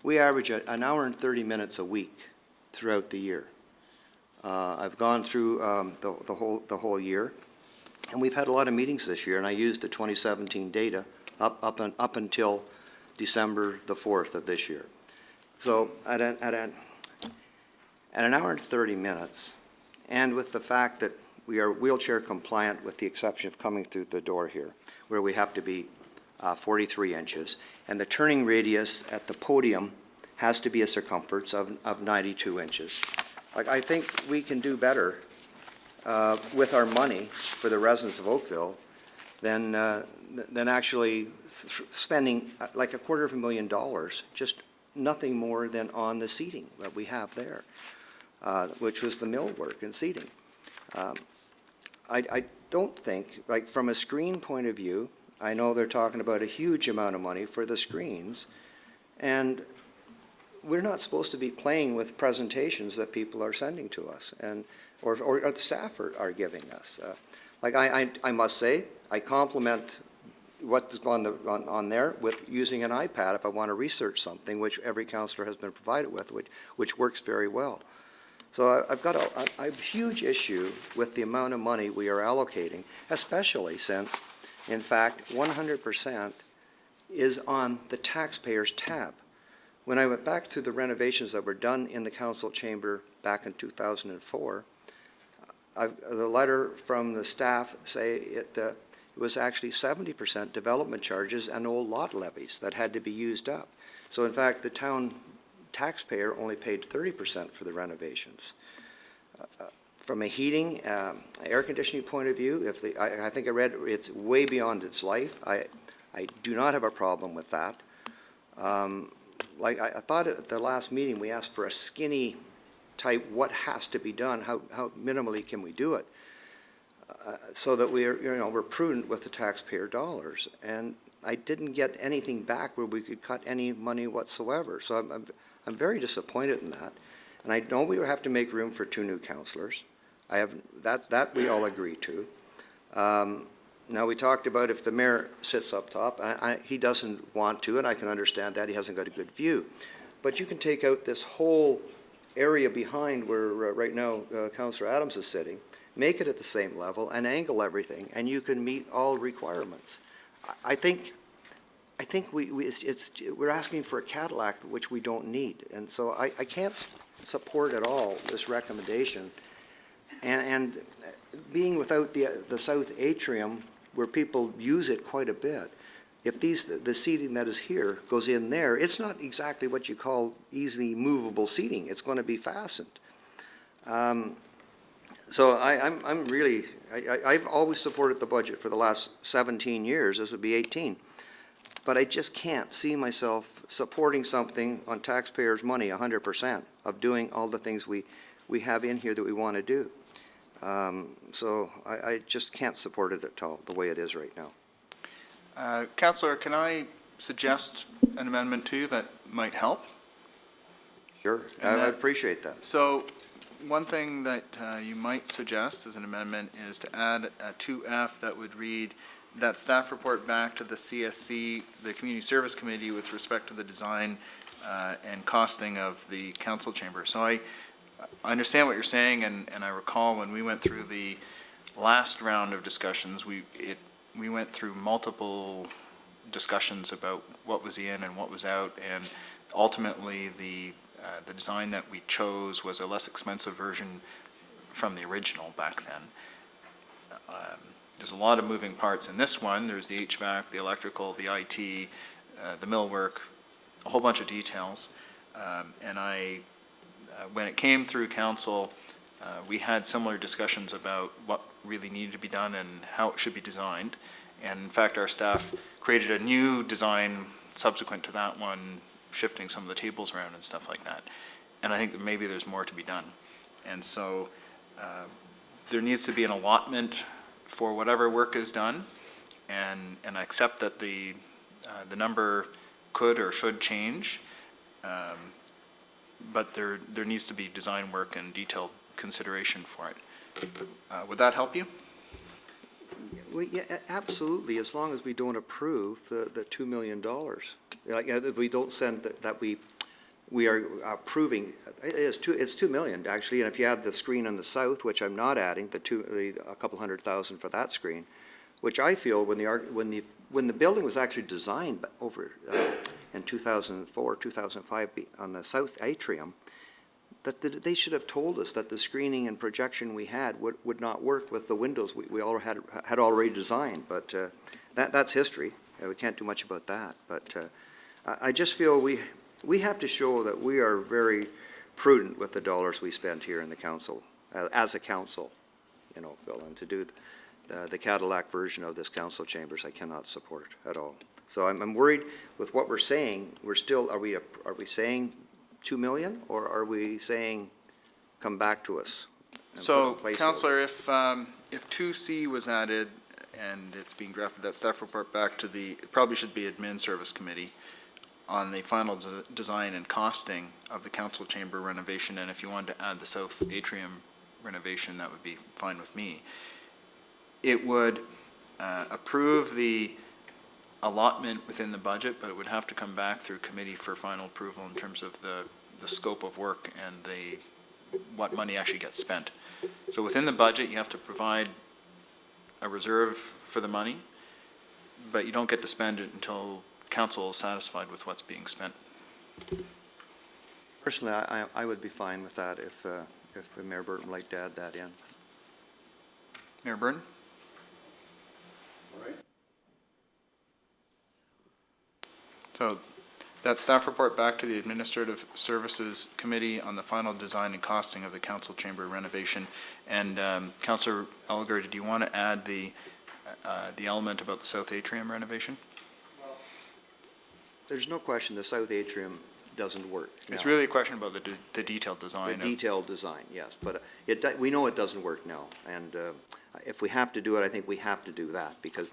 we average an hour and 30 minutes a week throughout the year. I've gone through the whole year, and we've had a lot of meetings this year, and I used the 2017 data up until December the 4th of this year. So at an hour and 30 minutes, and with the fact that we are wheelchair compliant with the exception of coming through the door here, where we have to be 43 inches, and the turning radius at the podium has to be a circumference of 92 inches. Like, I think we can do better with our money for the residents of Oakville than actually spending like $250,000, just nothing more than on the seating that we have there, which was the millwork and seating. I don't think, like from a screen point of view, I know they're talking about a huge amount of money for the screens, and we're not supposed to be playing with presentations that people are sending to us, and or the staff are giving us. Like I must say, I compliment what's on there with using an iPad if I want to research something, which every councillor has been provided with, which works very well. So I've got a huge issue with the amount of money we are allocating, especially since, in fact, 100% is on the taxpayer's tab. When I went back through the renovations that were done in the council chamber back in 2004, the letter from the staff say it was actually 70% development charges and old lot levies that had to be used up. So in fact, the town taxpayer only paid 30% for the renovations. From a heating, air conditioning point of view, I think I read it's way beyond its life. I do not have a problem with that. Like I thought at the last meeting we asked for a skinny type, what has to be done, how minimally can we do it, so that we're prudent with the taxpayer dollars. And I didn't get anything back where we could cut any money whatsoever. So I'm very disappointed in that. And I know we have to make room for 2 new councillors. That we all agree to. Now we talked about if the mayor sits up top, he doesn't want to, and I can understand that, he hasn't got a good view. But you can take out this whole area behind where right now Councillor Adams is sitting, make it at the same level and angle everything, and you can meet all requirements. I think we're asking for a Cadillac which we don't need, and so I can't support at all this recommendation. And being without the south atrium where people use it quite a bit. If the seating that is here goes in there, it's not exactly what you call easily movable seating. It's going to be fastened. So I'm really, I've always supported the budget for the last 17 years. This would be 18. But I just can't see myself supporting something on taxpayers' money 100% of doing all the things we have in here that we want to do. So I just can't support it at all the way it is right now. Councillor, can I suggest an amendment to you that might help? Sure, I'd appreciate that. So one thing that you might suggest as an amendment is to add a 2F that would read that staff report back to the CSC, the Community Service Committee, with respect to the design and costing of the council chamber. So I understand what you're saying, and I recall when we went through the last round of discussions, we went through multiple discussions about what was in and what was out, and ultimately the design that we chose was a less expensive version from the original back then. There's a lot of moving parts in this one. There's the HVAC, the electrical, the IT, the millwork, a whole bunch of details. And when it came through council, we had similar discussions about what really needed to be done and how it should be designed. And in fact, our staff created a new design subsequent to that one, shifting some of the tables around and stuff like that. And I think that maybe there's more to be done. And so there needs to be an allotment for whatever work is done, and I accept that the number could or should change, but there needs to be design work and detailed consideration for it. Would that help you? Well, yeah, absolutely, as long as we don't approve the $2 million. Like, we don't send that we are approving, it's $2 million actually, and if you add the screen on the south, which I'm not adding, a couple $100,000 for that screen, which I feel when the building was actually designed over in 2004, 2005 on the south atrium, that they should have told us that the screening and projection we had would not work with the windows we all had already designed, but that's history. We can't do much about that, but I just feel we have to show that we are very prudent with the dollars we spend here in the council, as a council, in Oakville, and to do the Cadillac version of this council chambers I cannot support at all. So I'm worried with what we're saying. We're still, are we saying $2 million, or are we saying come back to us? So, Councillor, if 2C was added and it's being drafted, that staff report back to it probably should be Admin Service Committee on the final design and costing of the council chamber renovation, and if you wanted to add the south atrium renovation, that would be fine with me. It would approve the allotment within the budget, but it would have to come back through committee for final approval in terms of the scope of work and what money actually gets spent. So within the budget, you have to provide a reserve for the money, but you don't get to spend it until council is satisfied with what's being spent. Personally, I would be fine with that if Mayor Burton would like to add that in. Mayor Burton? All right. So that staff report back to the Administrative Services Committee on the final design and costing of the council chamber renovation. And Councillor Elgar, did you want to add the element about the south atrium renovation? There's no question the south atrium doesn't work. It's now. really a question about the detailed design. The detailed design, yes, but we know it doesn't work now, and if we have to do it, I think we have to do that, because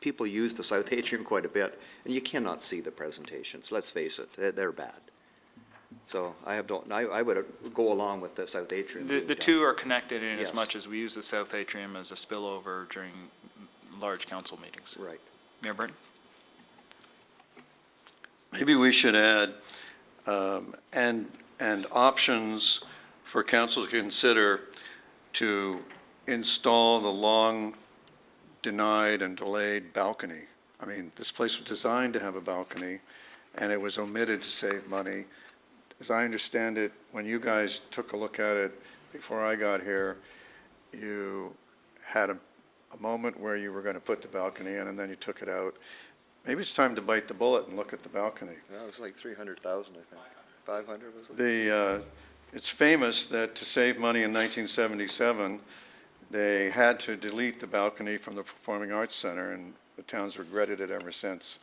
people use the south atrium quite a bit, and you cannot see the presentations. Let's face it, they're bad. So I would go along with the south atrium. The two are connected in Yes. as much as we use the south atrium as a spillover during large council meetings. Right. Mayor Burton? Maybe we should add, and options for council to consider to install the long denied and delayed balcony. I mean, this place was designed to have a balcony, and it was omitted to save money. As I understand it, when you guys took a look at it before I got here, you had a moment where you were going to put the balcony in and then you took it out. Maybe it's time to bite the bullet and look at the balcony. That was like 300,000, I think. 500 was it? It's famous that to save money in 1977, they had to delete the balcony from the Performing Arts Center, and the town's regretted it ever since.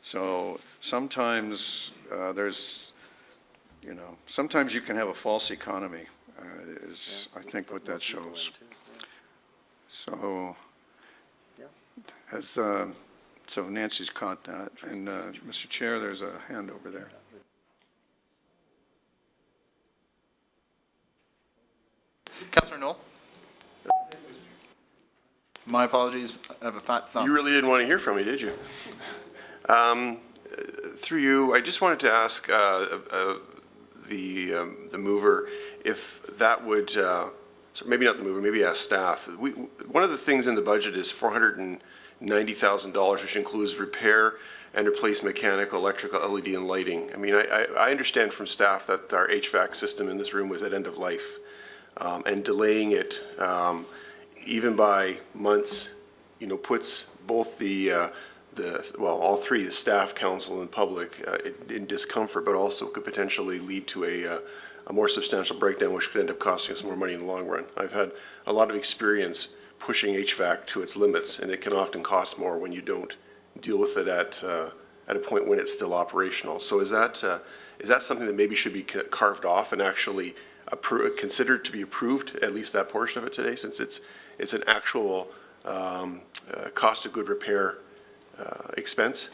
So sometimes sometimes you can have a false economy, I think what that shows. So, so Nancy's caught that. And Mr. Chair, there's a hand over there. Councillor Knoll? My apologies, I have a fat thumb. You really didn't want to hear from me, did you? Through you, I just wanted to ask the mover if that would, so maybe not the mover, maybe ask staff. One of the things in the budget is $490,000, which includes repair and replace mechanical, electrical, LED, and lighting. I mean, I understand from staff that our HVAC system in this room was at end of life. And delaying it even by months, puts both all three, the staff, council, and public in discomfort, but also could potentially lead to a more substantial breakdown, which could end up costing us more money in the long run. I've had a lot of experience pushing HVAC to its limits, and it can often cost more when you don't deal with it at a point when it's still operational. So is that something that maybe should be carved off and actually considered to be approved, at least that portion of it today, since it's an actual cost of good repair expense?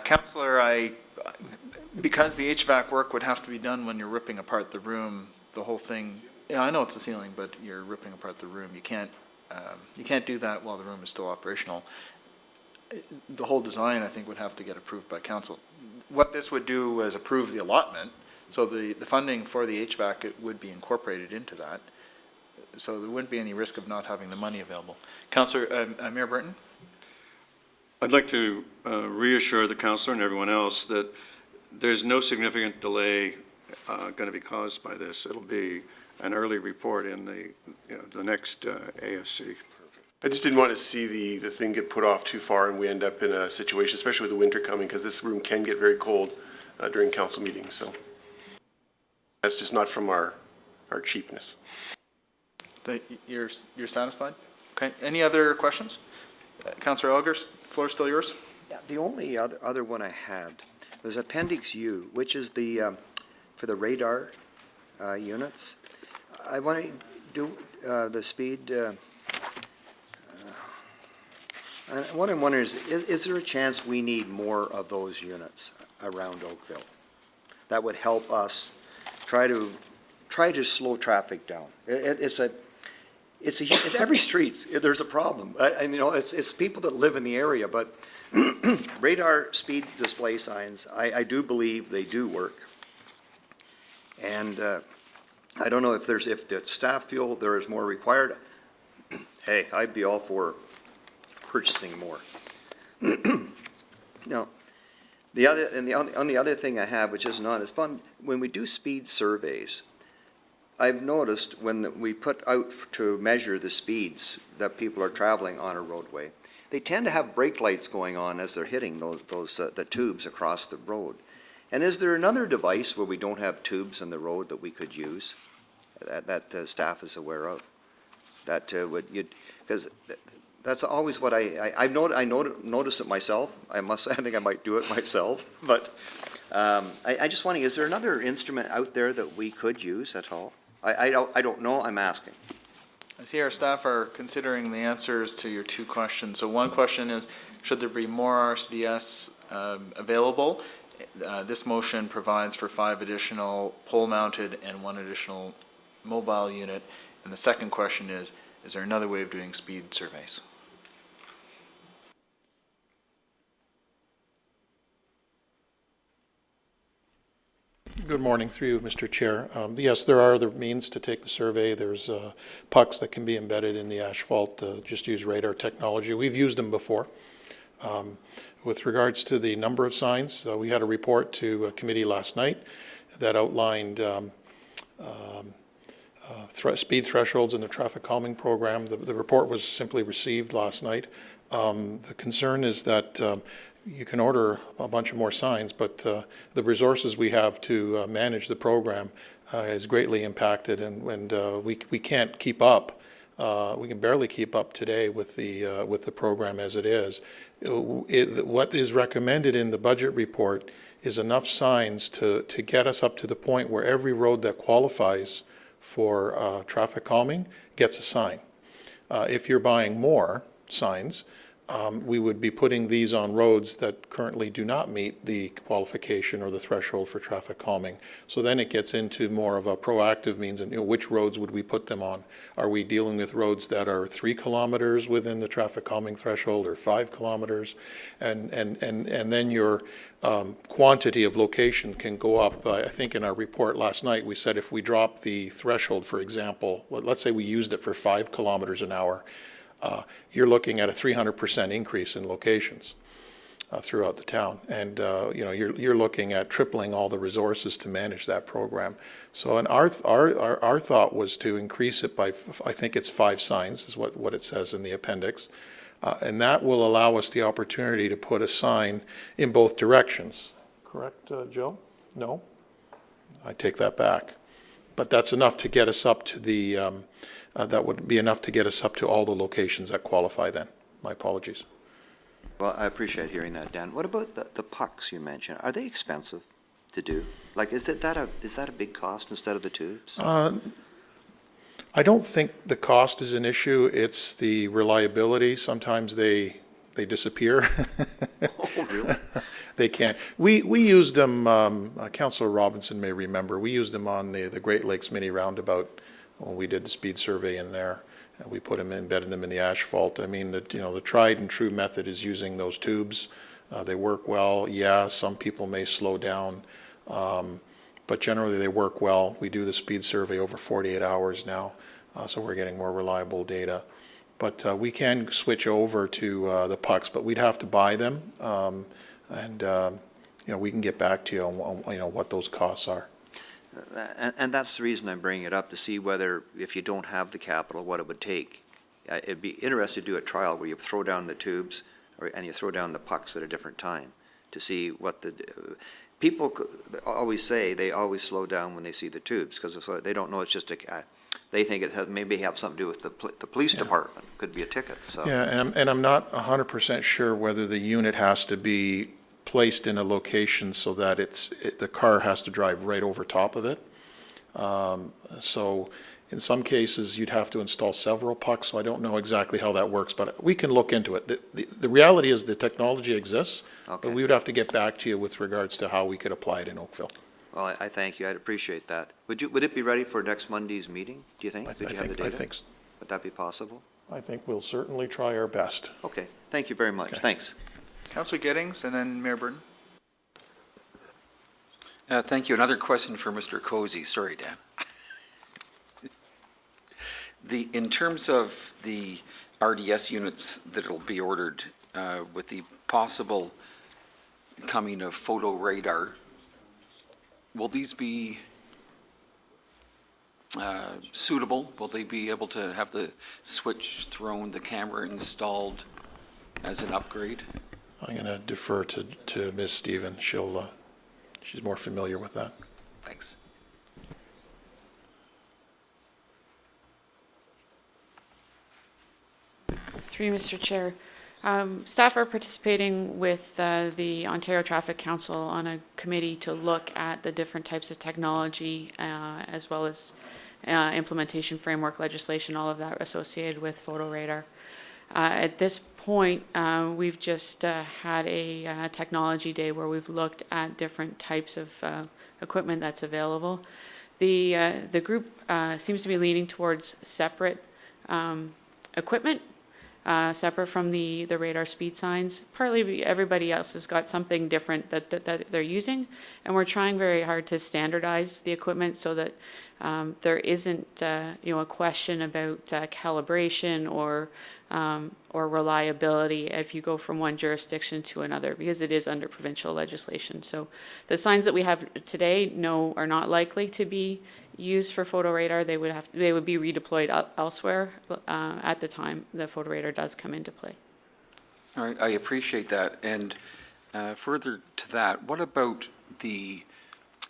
Councillor, because the HVAC work would have to be done when you're ripping apart the room, the whole thing, yeah, I know it's a ceiling, but you're ripping apart the room. You can't do that while the room is still operational. The whole design, I think, would have to get approved by council. What this would do is approve the allotment, so the funding for the HVAC would be incorporated into that. So there wouldn't be any risk of not having the money available. Councillor, Mayor Burton? I'd like to reassure the councillor and everyone else that there's no significant delay going to be caused by this. It'll be an early report in the next ASC. I just didn't want to see the thing get put off too far and we end up in a situation, especially with the winter coming, because this room can get very cold during council meetings. So that's just not from our cheapness. You're satisfied? Okay. Any other questions? Councillor Elgar, floor is still yours. Yeah, the only other one I had was Appendix U, which is the for the radar units. I want to do the speed. What I'm wondering is there a chance we need more of those units around Oakville? That would help us try to slow traffic down. It's every street. There's a problem. It's people that live in the area, but radar speed display signs, I do believe they do work. And I don't know if the staff feel there is more required. Hey, I'd be all for purchasing more. Now, the other thing I have, which is not as fun, when we do speed surveys, I've noticed when we put out to measure the speeds that people are traveling on a roadway, they tend to have brake lights going on as they're hitting the tubes across the road. And is there another device where we don't have tubes in the road that we could use that staff is aware of? That because that's always what I noticed it myself. I think I might do it myself. But I just wondering, is there another instrument out there that we could use at all? I don't know. I'm asking. I see our staff are considering the answers to your two questions. So one question is, should there be more RCDS available? This motion provides for 5 additional pole-mounted and 1 additional mobile unit. And the second question is there another way of doing speed surveys? Good morning, through you, Mr. Chair. Yes, there are other means to take the survey. There's pucks that can be embedded in the asphalt, just use radar technology. We've used them before. With regards to the number of signs, we had a report to a committee last night that outlined speed thresholds in the traffic calming program. The report was simply received last night. The concern is that you can order a bunch of more signs, but the resources we have to manage the program is greatly impacted, and we can't keep up. We can barely keep up today with the program as it is. What is recommended in the budget report is enough signs to get us up to the point where every road that qualifies for traffic calming gets a sign. If you're buying more signs, we would be putting these on roads that currently do not meet the qualification or the threshold for traffic calming. So then it gets into more of a proactive means, and which roads would we put them on? Are we dealing with roads that are 3 kilometers within the traffic calming threshold or 5 kilometers? And then your quantity of location can go up. I think in our report last night we said if we drop the threshold, for example, let's say we used it for 5 kilometers an hour, you're looking at a 300% increase in locations throughout the town, and you're looking at tripling all the resources to manage that program. So, and our thought was to increase it by, I think it's 5 signs is what it says in the appendix, and that will allow us the opportunity to put a sign in both directions. Correct, Joe? No, I take that back. But that's enough to get us up to the. That would be enough to get us up to all the locations that qualify then. My apologies. Well, I appreciate hearing that, Dan. What about the pucks you mentioned? Are they expensive to do? Like, is that a big cost instead of the tubes? I don't think the cost is an issue. It's the reliability. Sometimes they disappear. Oh, really? They can't. We used them, Councillor Robinson may remember, we used them on the Great Lakes Mini Roundabout when we did the speed survey in there. And we put them, embedded them in the asphalt. I mean, the tried and true method is using those tubes. They work well. Yeah, some people may slow down, but generally they work well. We do the speed survey over 48 hours now, so we're getting more reliable data. But we can switch over to the pucks, but we'd have to buy them, and we can get back to you on what those costs are. And that's the reason I'm bringing it up, to see whether, if you don't have the capital, what it would take. It'd be interesting to do a trial where you throw down the tubes and you throw down the pucks at a different time to see what people always say they always slow down when they see the tubes, because they don't know it's just they think it has maybe have something to do with the police department. Could be a ticket. So. Yeah, and I'm not 100% sure whether the unit has to be placed in a location so that the car has to drive right over top of it. So in some cases you'd have to install several pucks, so I don't know exactly how that works, but we can look into it. The reality is the technology exists, but we would have to get back to you with regards to how we could apply it in Oakville. Well, I thank you. I'd appreciate that. Would it be ready for next Monday's meeting, do you think? Did you have the data? I think so. Would that be possible? I think we'll certainly try our best. Okay. Thank you very much. Okay. Thanks. Councillor Giddings and then Mayor Burton. Thank you. Another question for Mr. Cozy. Sorry, Dan. In terms of the RDS units that will be ordered, with the possible coming of photo radar, will these be suitable? Will they be able to have the switch thrown, the camera installed as an upgrade? I'm going to defer to Ms. Stephen. She's more familiar with that. Thanks. Through you, Mr. Chair. Staff are participating with the Ontario Traffic Council on a committee to look at the different types of technology as well as implementation framework legislation, all of that associated with photo radar. At this point, we've just had a technology day where we've looked at different types of equipment that's available. The group seems to be leaning towards separate equipment, separate from the radar speed signs. Partly everybody else has got something different that they're using, and we're trying very hard to standardize the equipment so that there isn't, a question about calibration or reliability if you go from one jurisdiction to another, because it is under provincial legislation. So the signs that we have today, no, are not likely to be used for photo radar. They would be redeployed elsewhere at the time the photo radar does come into play. All right, I appreciate that. And further to that, what about the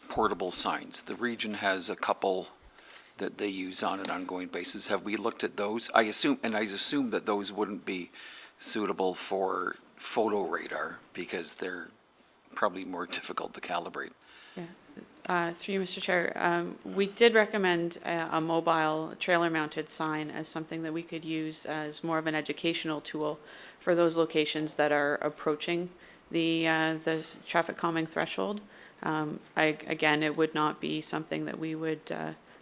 portable signs? The region has a couple that they use on an ongoing basis. Have we looked at those? I assume that those wouldn't be suitable for photo radar because they're probably more difficult to calibrate. Yeah. Through you, Mr. Chair, we did recommend a mobile trailer-mounted sign as something that we could use as more of an educational tool for those locations that are approaching the traffic calming threshold. Again, it would not be something that we would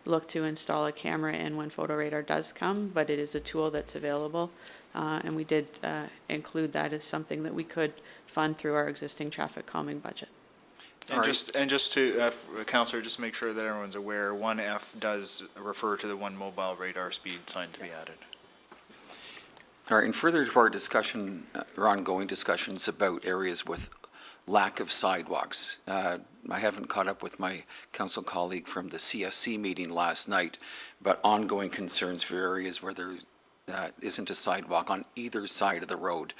look to install a camera in when photo radar does come, but it is a tool that's available, and we did include that as something that we could fund through our existing traffic calming budget. And just to, Councillor, just make sure that everyone's aware, 1F does refer to the one mobile radar speed sign to be added. All right, and further to our discussion, or ongoing discussions about areas with lack of sidewalks. I haven't caught up with my council colleague from the CSC meeting last night, but ongoing concerns for areas where there isn't a sidewalk on either side of the road,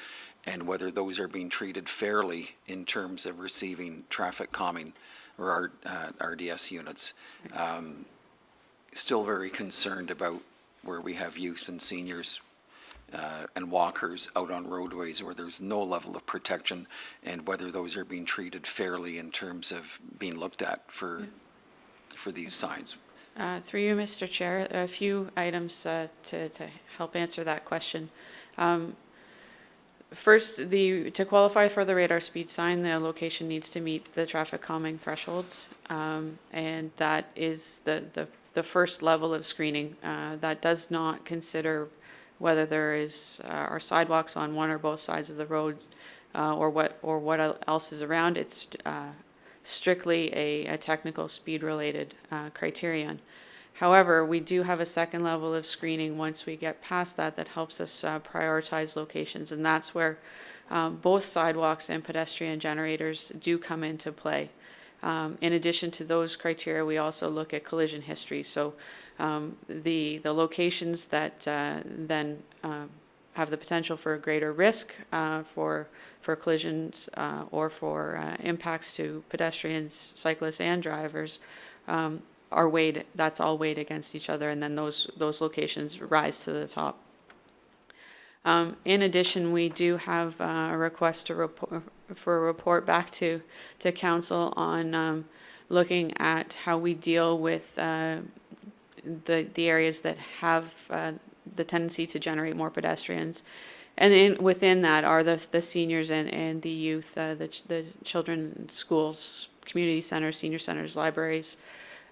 and whether those are being treated fairly in terms of receiving traffic calming or RDS units. Still very concerned about where we have youth and seniors and walkers out on roadways where there's no level of protection, and whether those are being treated fairly in terms of being looked at for these signs. Through you, Mr. Chair, a few items to help answer that question. First, to qualify for the radar speed sign, the location needs to meet the traffic calming thresholds, and that is the first level of screening. That does not consider whether there are sidewalks on one or both sides of the road, or what else is around. It's strictly a technical speed-related criterion. However, we do have a second level of screening once we get past that helps us prioritize locations, and that's where both sidewalks and pedestrian generators do come into play. In addition to those criteria, we also look at collision history. So the locations that then have the potential for a greater risk for collisions or for impacts to pedestrians, cyclists, and drivers are weighed. That's all weighed against each other, and then those locations rise to the top. In addition, we do have a request for a report back to council on looking at how we deal with the areas that have the tendency to generate more pedestrians. And within that are the seniors and the youth, the children's schools, community centers, senior centers, libraries,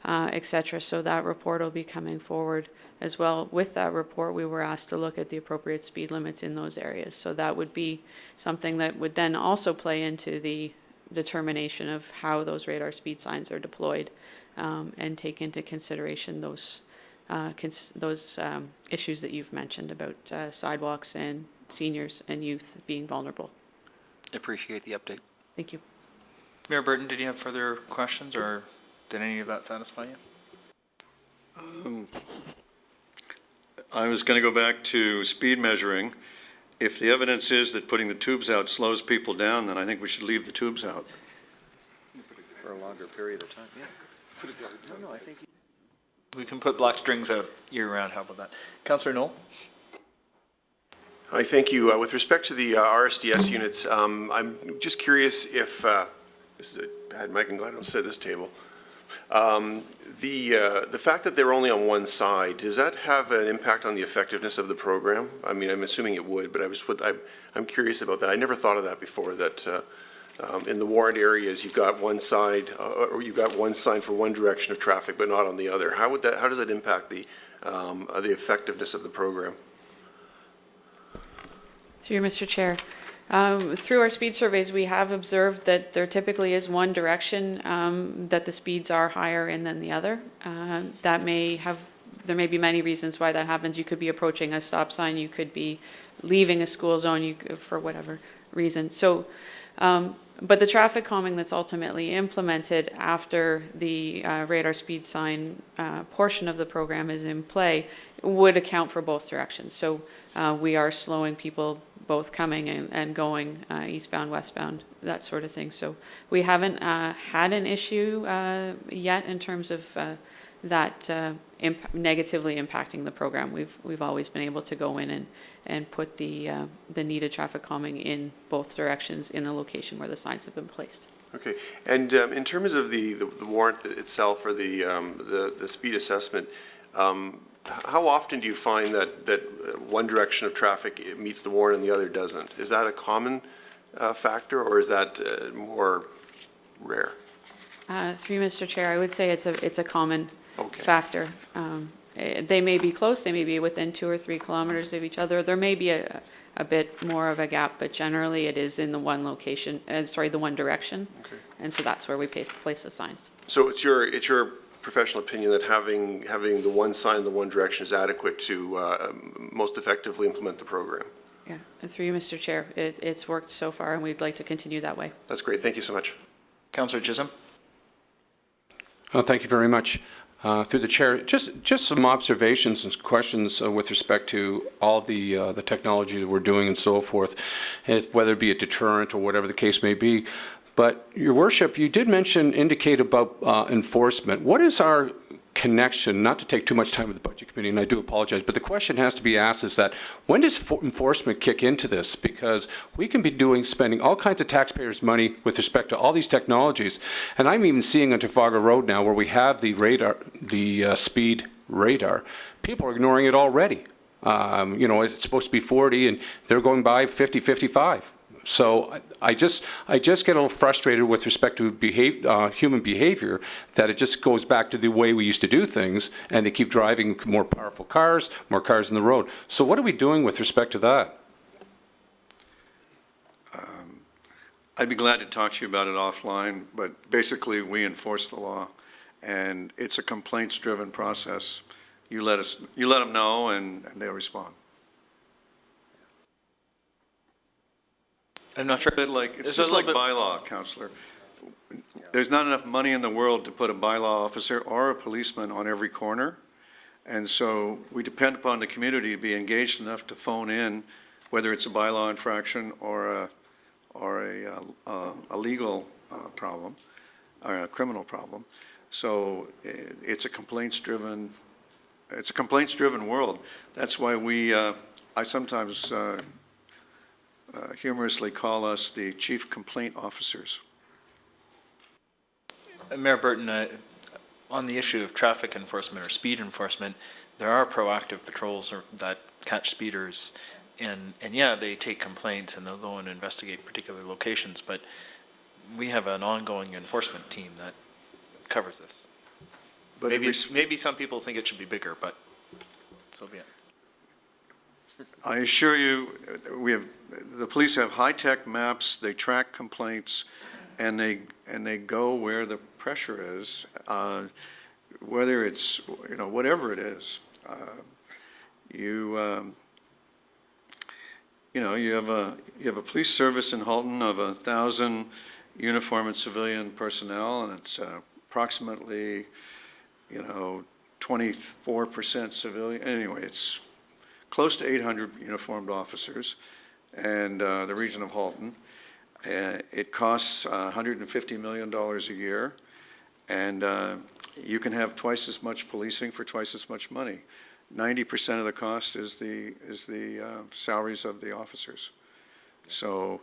etc. So that report will be coming forward as well. With that report, we were asked to look at the appropriate speed limits in those areas. So that would be something that would then also play into the determination of how those radar speed signs are deployed, and take into consideration those issues that you've mentioned about sidewalks and seniors and youth being vulnerable. Appreciate the update. Thank you. Mayor Burton, did you have further questions, or did any of that satisfy you? I was going to go back to speed measuring. If the evidence is that putting the tubes out slows people down, then I think we should leave the tubes out. For a longer period of time, yeah. No, I think. We can put black strings out year-round. How about that? Councillor Knoll? Hi, thank you. With respect to the RSDS units, I'm just curious if, this is a bad mic, I'm glad I don't sit at this table. The fact that they're only on one side, does that have an impact on the effectiveness of the program? I mean, I'm assuming it would, but I'm curious about that. I never thought of that before, that in the warrant areas, you've got one side, or you've got one sign for one direction of traffic, but not on the other. How does that impact the effectiveness of the program? Through you, Mr. Chair. Through our speed surveys, we have observed that there typically is one direction that the speeds are higher in than the other. There may be many reasons why that happens. You could be approaching a stop sign, you could be leaving a school zone for whatever reason. So, but the traffic calming that's ultimately implemented after the radar speed sign portion of the program is in play would account for both directions. So we are slowing people both coming and going eastbound, westbound, that sort of thing. So we haven't had an issue yet in terms of that negatively impacting the program. We've always been able to go in and put the needed traffic calming in both directions in the location where the signs have been placed. Okay, and in terms of the warrant itself or the speed assessment, how often do you find that one direction of traffic meets the warrant and the other doesn't? Is that a common factor, or is that more rare? Through Mr. Chair, I would say it's a common Okay. factor. They may be close, they may be within 2 or 3 kilometers of each other. There may be a bit more of a gap, but generally it is in the one location, the one direction. Okay. And so that's where we place the signs. So it's your professional opinion that having the one sign in the one direction is adequate to most effectively implement the program? Yeah, and through you, Mr. Chair, it's worked so far and we'd like to continue that way. That's great. Thank you so much. Councillor Chisholm? Thank you very much. Through the chair, just some observations and questions with respect to all the technology that we're doing and so forth, whether it be a deterrent or whatever the case may be. But, Your Worship, you did indicate about enforcement. What is our connection, not to take too much time with the Budget Committee, and I do apologize, but the question has to be asked is that, when does enforcement kick into this? Because we can be spending all kinds of taxpayers' money with respect to all these technologies, and I'm even seeing on Trafalgar Road now where we have the radar, the speed radar, people are ignoring it already. It's supposed to be 40 and they're going by 50, 55. So I just get a little frustrated with respect to human behavior, that it just goes back to the way we used to do things, and they keep driving more powerful cars, more cars on the road. So what are we doing with respect to that? I'd be glad to talk to you about it offline, but basically we enforce the law, and it's a complaints-driven process. You let them know, and they'll respond. I'm not sure. It's just like bylaw, Councillor. There's not enough money in the world to put a bylaw officer or a policeman on every corner. And so we depend upon the community to be engaged enough to phone in, whether it's a bylaw infraction or a legal problem, or a criminal problem. So it's a complaints-driven world. That's why I sometimes humorously call us the chief complaint officers. Mayor Burton, on the issue of traffic enforcement or speed enforcement, there are proactive patrols that catch speeders, and yeah, they take complaints and they'll go and investigate particular locations, but we have an ongoing enforcement team that covers this. But maybe some people think it should be bigger, but so be it. I assure you, the police have high-tech maps, they track complaints, and they go where the pressure is, whether it's, whatever it is. You have a police service in Halton of 1,000 uniformed and civilian personnel, and it's approximately, 24% civilian. Anyway, it's close to 800 uniformed officers, and the region of Halton. It costs $150 million a year, and you can have twice as much policing for twice as much money. 90% of the cost is the salaries of the officers. So,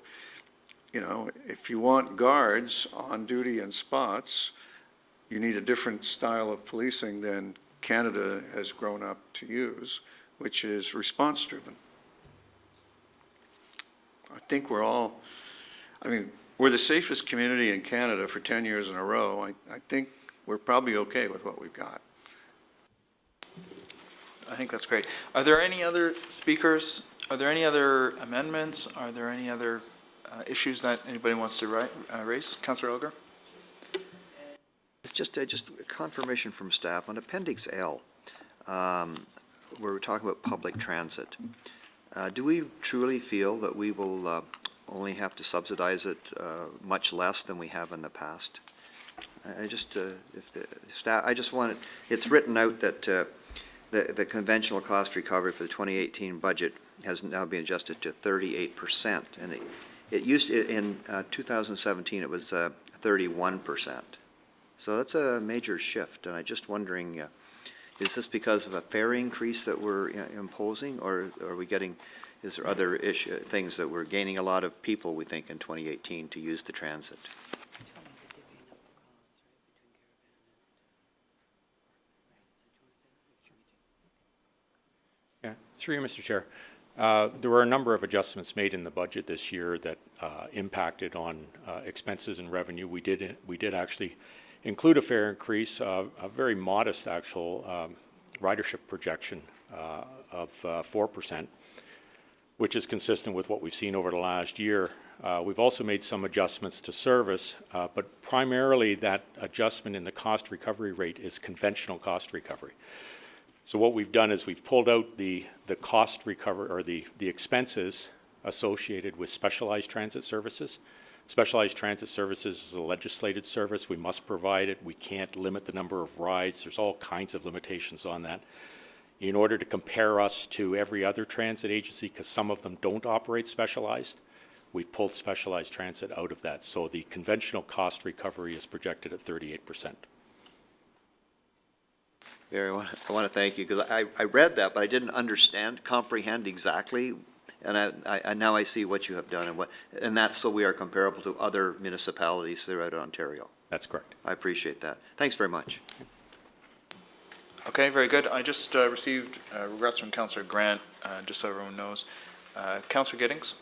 if you want guards on duty in spots, you need a different style of policing than Canada has grown up to use, which is response-driven. I think we're the safest community in Canada for 10 years in a row. I think we're probably okay with what we've got. I think that's great. Are there any other speakers? Are there any other amendments? Are there any other issues that anybody wants to raise? Councillor Elgar? It's just confirmation from staff on Appendix L, where we're talking about public transit. Do we truly feel that we will only have to subsidize it much less than we have in the past? I just, if the staff, I just wanted, it's written out that the conventional cost recovery for the 2018 budget has now been adjusted to 38%, and it used to, in 2017 it was 31%. So that's a major shift, and I'm just wondering, is this because of a fare increase that we're imposing, or are we getting, is there other things that we're gaining a lot of people, we think, in 2018 to use the transit? Yeah, through you, Mr. Chair. There were a number of adjustments made in the budget this year that impacted on expenses and revenue. We did actually include a fare increase, a very modest actual ridership projection of 4%, which is consistent with what we've seen over the last year. We've also made some adjustments to service, but primarily that adjustment in the cost recovery rate is conventional cost recovery. So what we've done is we've pulled out the cost recovery, or the expenses associated with specialized transit services. Specialized transit services is a legislated service. We must provide it. We can't limit the number of rides. There's all kinds of limitations on that. In order to compare us to every other transit agency, because some of them don't operate specialized, we've pulled specialized transit out of that. So the conventional cost recovery is projected at 38%. Barry, I want to thank you, because I read that, but I didn't comprehend exactly, and now I see what you have done, and that's so we are comparable to other municipalities throughout Ontario. That's correct. I appreciate that. Thanks very much. Okay, very good. I just received regrets from Councillor Grant, just so everyone knows. Councillor Giddings?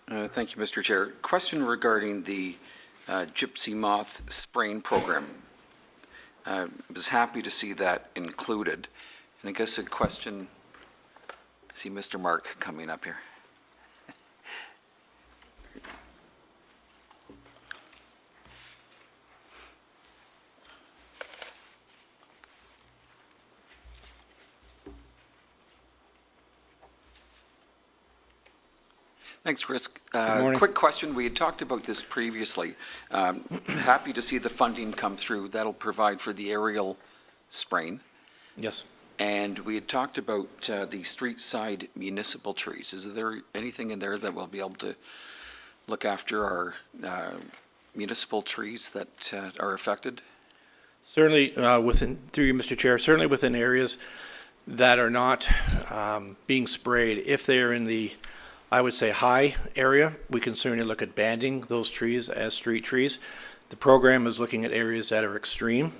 Thank you, Mr. Chair. Question regarding the gypsy moth spraying program. I was happy to see that included. And I guess a question, I see Mr. Mark coming up here. Thanks, Chris. Quick question. We had talked about this previously. Happy to see the funding come through. That'll provide for the aerial spraying. Yes. And we had talked about the street side municipal trees. Is there anything in there that will be able to look after our municipal trees that are affected? Certainly through you, Mr. Chair, certainly within areas that are not being sprayed, if they are in the, I would say, high area, we can certainly look at banding those trees as street trees. The program is looking at areas that are extreme,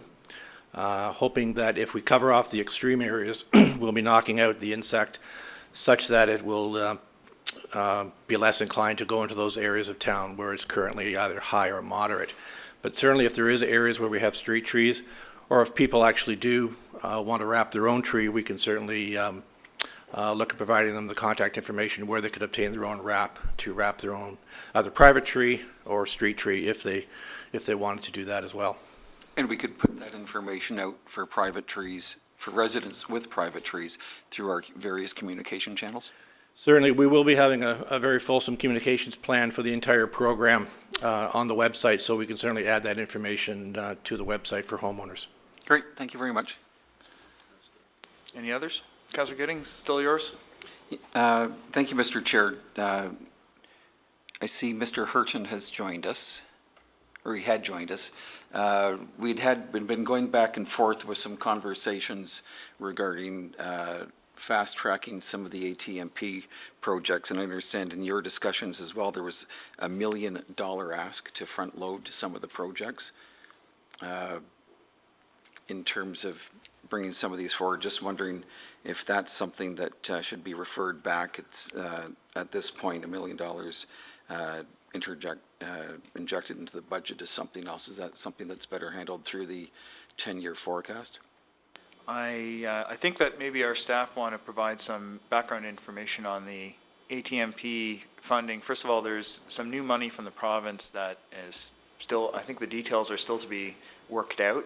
hoping that if we cover off the extreme areas, we'll be knocking out the insect such that it will be less inclined to go into those areas of town where it's currently either high or moderate. But certainly if there is areas where we have street trees, or if people actually do want to wrap their own tree, we can certainly look at providing them the contact information where they could obtain their own wrap to wrap their own either private tree or street tree if they wanted to do that as well. And we could put that information out for private trees, for residents with private trees through our various communication channels? Certainly, we will be having a very fulsome communications plan for the entire program on the website, so we can certainly add that information to the website for homeowners. Great, thank you very much. Any others? Councillor Giddings, still yours? Thank you, Mr. Chair. I see Mr. Hurton has joined us, or he had joined us. We'd been going back and forth with some conversations regarding fast tracking some of the ATMP projects, and I understand in your discussions as well there was $1 million ask to front load some of the projects in terms of bringing some of these forward. Just wondering if that's something that should be referred back. It's at this point $1 million injected into the budget as something else. Is that something that's better handled through the 10-year forecast? I think that maybe our staff want to provide some background information on the ATMP funding, first of all, there's some new money from the province that is still, I think the details are still to be worked out.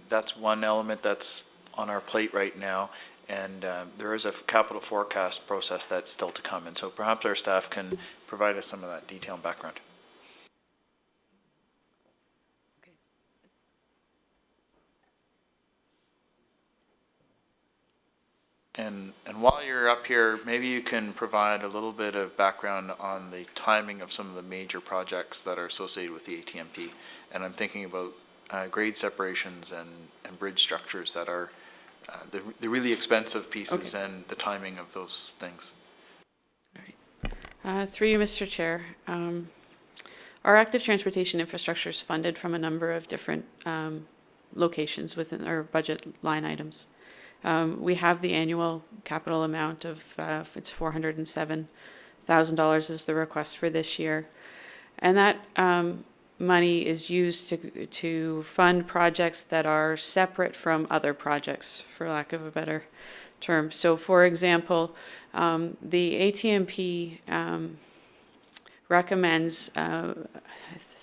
That's one element that's on our plate right now. And there is a capital forecast process that's still to come. And so perhaps our staff can provide us some of that detail and background. And while you're up here, maybe you can provide a little bit of background on the timing of some of the major projects that are associated with the ATMP. And I'm thinking about grade separations and bridge structures that are the really expensive pieces, okay, and the timing of those things. Through you, Mr. Chair. Our active transportation infrastructure is funded from a number of different locations within our budget line items. We have the annual capital amount of, it's $407,000 is the request for this year. And that money is used to fund projects that are separate from other projects, for lack of a better term. So for example, the ATMP recommends, I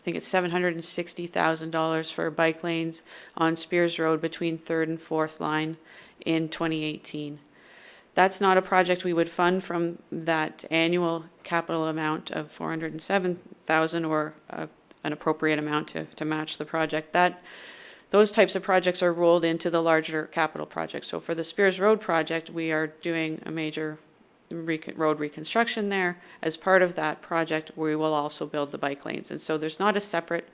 think it's $760,000 for bike lanes on Spears Road between 3rd and 4th line in 2018. That's not a project we would fund from that annual capital amount of $407,000 or an appropriate amount to match the project. Those types of projects are rolled into the larger capital project. So for the Spears Road project, we are doing a major road reconstruction there. As part of that project, we will also build the bike lanes. And so there's not a separate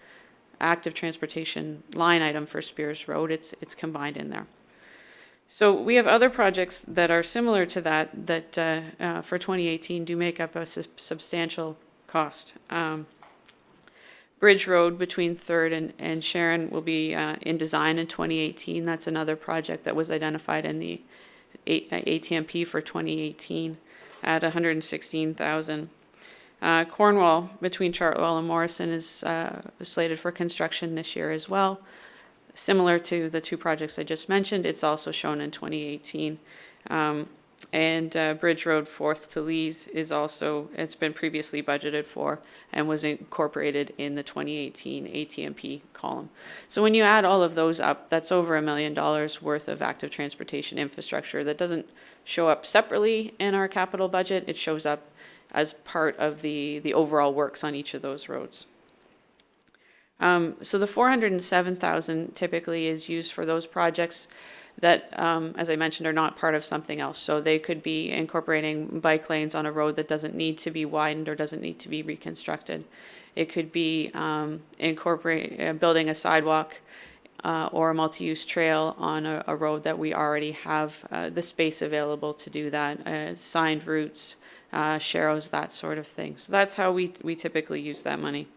active transportation line item for Spears Road. It's combined in there. So we have other projects that are similar to that for 2018 do make up a substantial cost. Bridge Road between 3rd and Sharon will be in design in 2018. That's another project that was identified in the ATMP for 2018 at $116,000. Cornwall between Chartwell and Morrison is slated for construction this year as well. Similar to the two projects I just mentioned, it's also shown in 2018. And Bridge Road 4th to Lees is also, it's been previously budgeted for and was incorporated in the 2018 ATMP column. So when you add all of those up, that's over $1 million worth of active transportation infrastructure that doesn't show up separately in our capital budget. It shows up as part of the overall works on each of those roads. So the $407,000 typically is used for those projects that, as I mentioned, are not part of something else. So they could be incorporating bike lanes on a road that doesn't need to be widened or doesn't need to be reconstructed. It could be building a sidewalk or a multi-use trail on a road that we already have the space available to do that, signed routes, sharrows, that sort of thing. So that's how we typically use that money.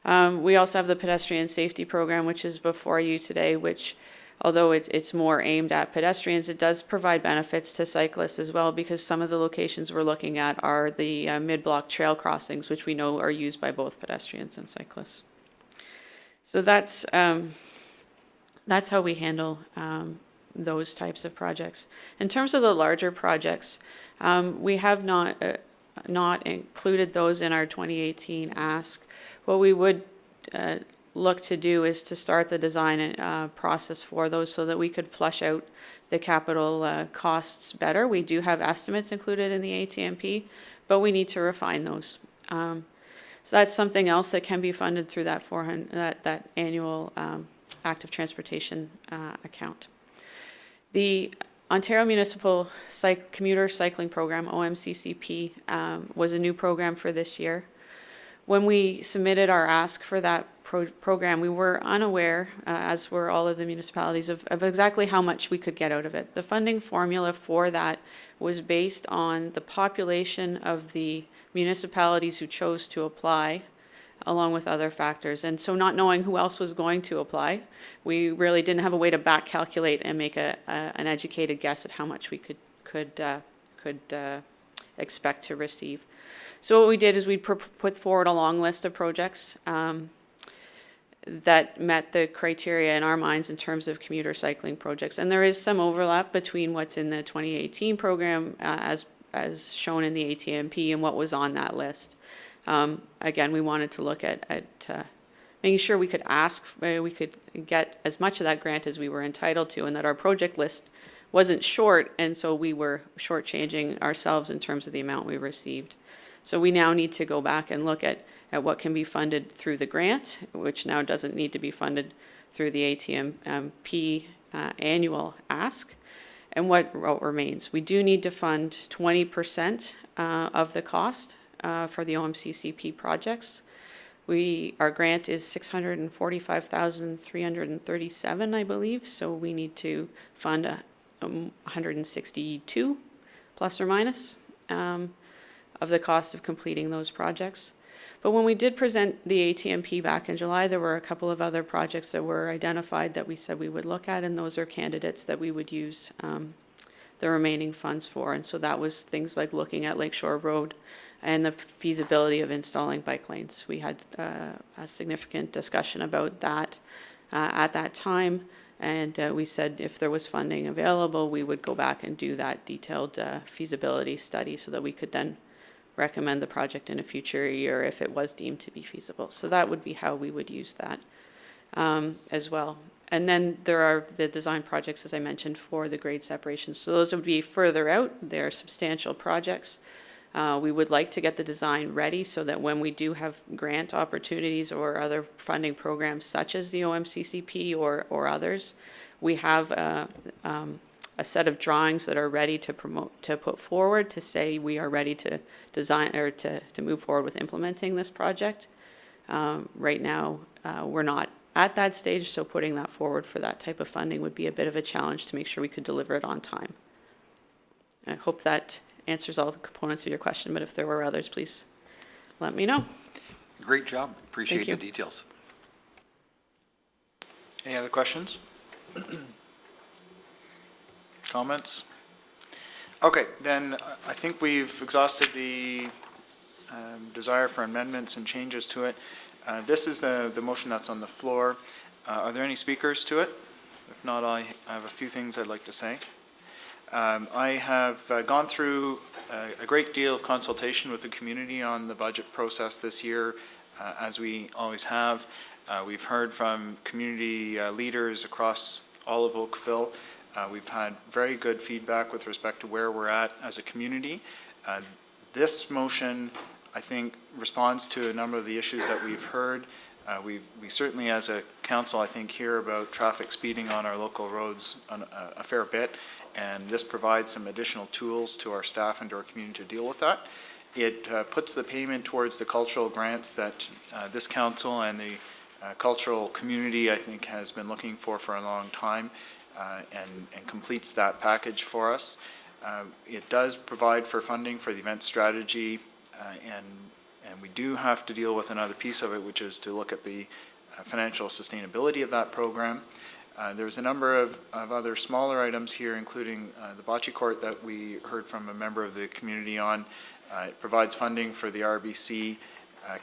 We also have the pedestrian safety program, which is before you today, which, although it's more aimed at pedestrians, it does provide benefits to cyclists as well, because some of the locations we're looking at are the mid-block trail crossings, which we know are used by both pedestrians and cyclists. So that's how we handle those types of projects. In terms of the larger projects, we have not included those in our 2018 ask. What we would look to do is to start the design process for those so that we could flush out the capital costs better. We do have estimates included in the ATMP, but we need to refine those. So that's something else that can be funded through that that annual active transportation account. The Ontario Municipal Commuter Cycling Program, OMCCP, was a new program for this year. When we submitted our ask for that program, we were unaware, as were all of the municipalities, of exactly how much we could get out of it. The funding formula for that was based on the population of the municipalities who chose to apply, along with other factors. And so not knowing who else was going to apply, we really didn't have a way to back calculate and make an educated guess at how much we could expect to receive. So what we did is we put forward a long list of projects that met the criteria in our minds in terms of commuter cycling projects. And there is some overlap between what's in the 2018 program as as shown in the ATMP and what was on that list. Again, we wanted to look at making sure we could we could get as much of that grant as we were entitled to, and that our project list wasn't short, and so we were shortchanging ourselves in terms of the amount we received. So we now need to go back and look at what can be funded through the grant, which now doesn't need to be funded through the ATMP annual ask, and what remains. We do need to fund 20% of the cost for the OMCCP projects. Our grant is $645,337, I believe, so we need to fund 162 plus or minus of the cost of completing those projects. But when we did present the ATMP back in July, there were a couple of other projects that were identified that we said we would look at, and those are candidates that we would use the remaining funds for. And so that was things like looking at Lakeshore Road and the feasibility of installing bike lanes. We had a significant discussion about that at that time, and we said if there was funding available, we would go back and do that detailed feasibility study so that we could then recommend the project in a future year if it was deemed to be feasible. So that would be how we would use that as well. And then there are the design projects, as I mentioned, for the grade separations. So those would be further out. They're substantial projects. We would like to get the design ready so that when we do have grant opportunities or other funding programs such as the OMCCP or others, we have a set of drawings that are ready to put forward to say we are ready to design or to move forward with implementing this project. Right now, we're not at that stage, so putting that forward for that type of funding would be a bit of a challenge to make sure we could deliver it on time. I hope that answers all the components of your question, but if there were others, please let me know. Great job. Appreciate Thank you. the details. Any other questions? Comments? Okay, then I think we've exhausted the desire for amendments and changes to it. This is the motion that's on the floor. Are there any speakers to it? If not, I have a few things I'd like to say. I have gone through a great deal of consultation with the community on the budget process this year, as we always have. We've heard from community leaders across all of Oakville. We've had very good feedback with respect to where we're at as a community. This motion, I think, responds to a number of the issues that we've heard. We certainly, as a council, I think, hear about traffic speeding on our local roads a fair bit, and this provides some additional tools to our staff and to our community to deal with that. It puts the payment towards the cultural grants that this council and the cultural community, I think, has been looking for a long time, and completes that package for us. It does provide for funding for the event strategy, and we do have to deal with another piece of it, which is to look at the financial sustainability of that program. There's a number of other smaller items here, including the bocce court that we heard from a member of the community on. It provides funding for the RBC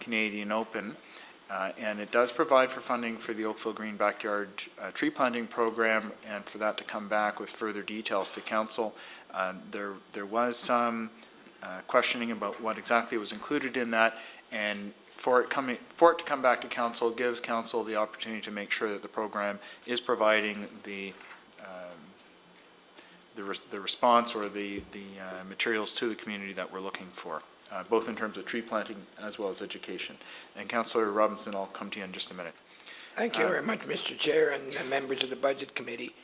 Canadian Open, and it does provide for funding for the Oakville Green Backyard Tree Planting Program, and for that to come back with further details to council. There was some questioning about what exactly was included in that, and for it to come back to council gives council the opportunity to make sure that the program is providing the response or the materials to the community that we're looking for, both in terms of tree planting as well as education. And Councillor Robinson, I'll come to you in just a minute. Thank you very much, Mr. Chair and members of the Budget Committee.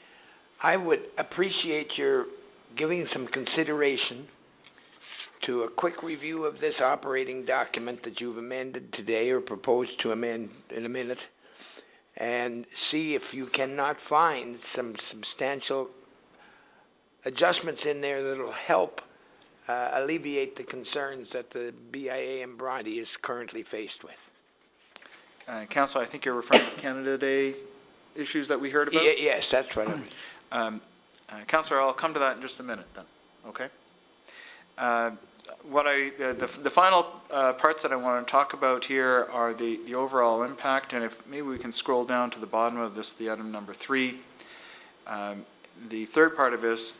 I would appreciate your giving some consideration to a quick review of this operating document that you've amended today or proposed to amend in a minute, and see if you cannot find some substantial adjustments in there that will help alleviate the concerns that the BIA in Bronte is currently faced with. Council, I think you're referring to Canada Day issues that we heard about? Yes, that's what I was. Councillor, I'll come to that in just a minute then, okay? The final parts that I want to talk about here are the overall impact, and if maybe we can scroll down to the bottom of this, the item number 3. The third part of this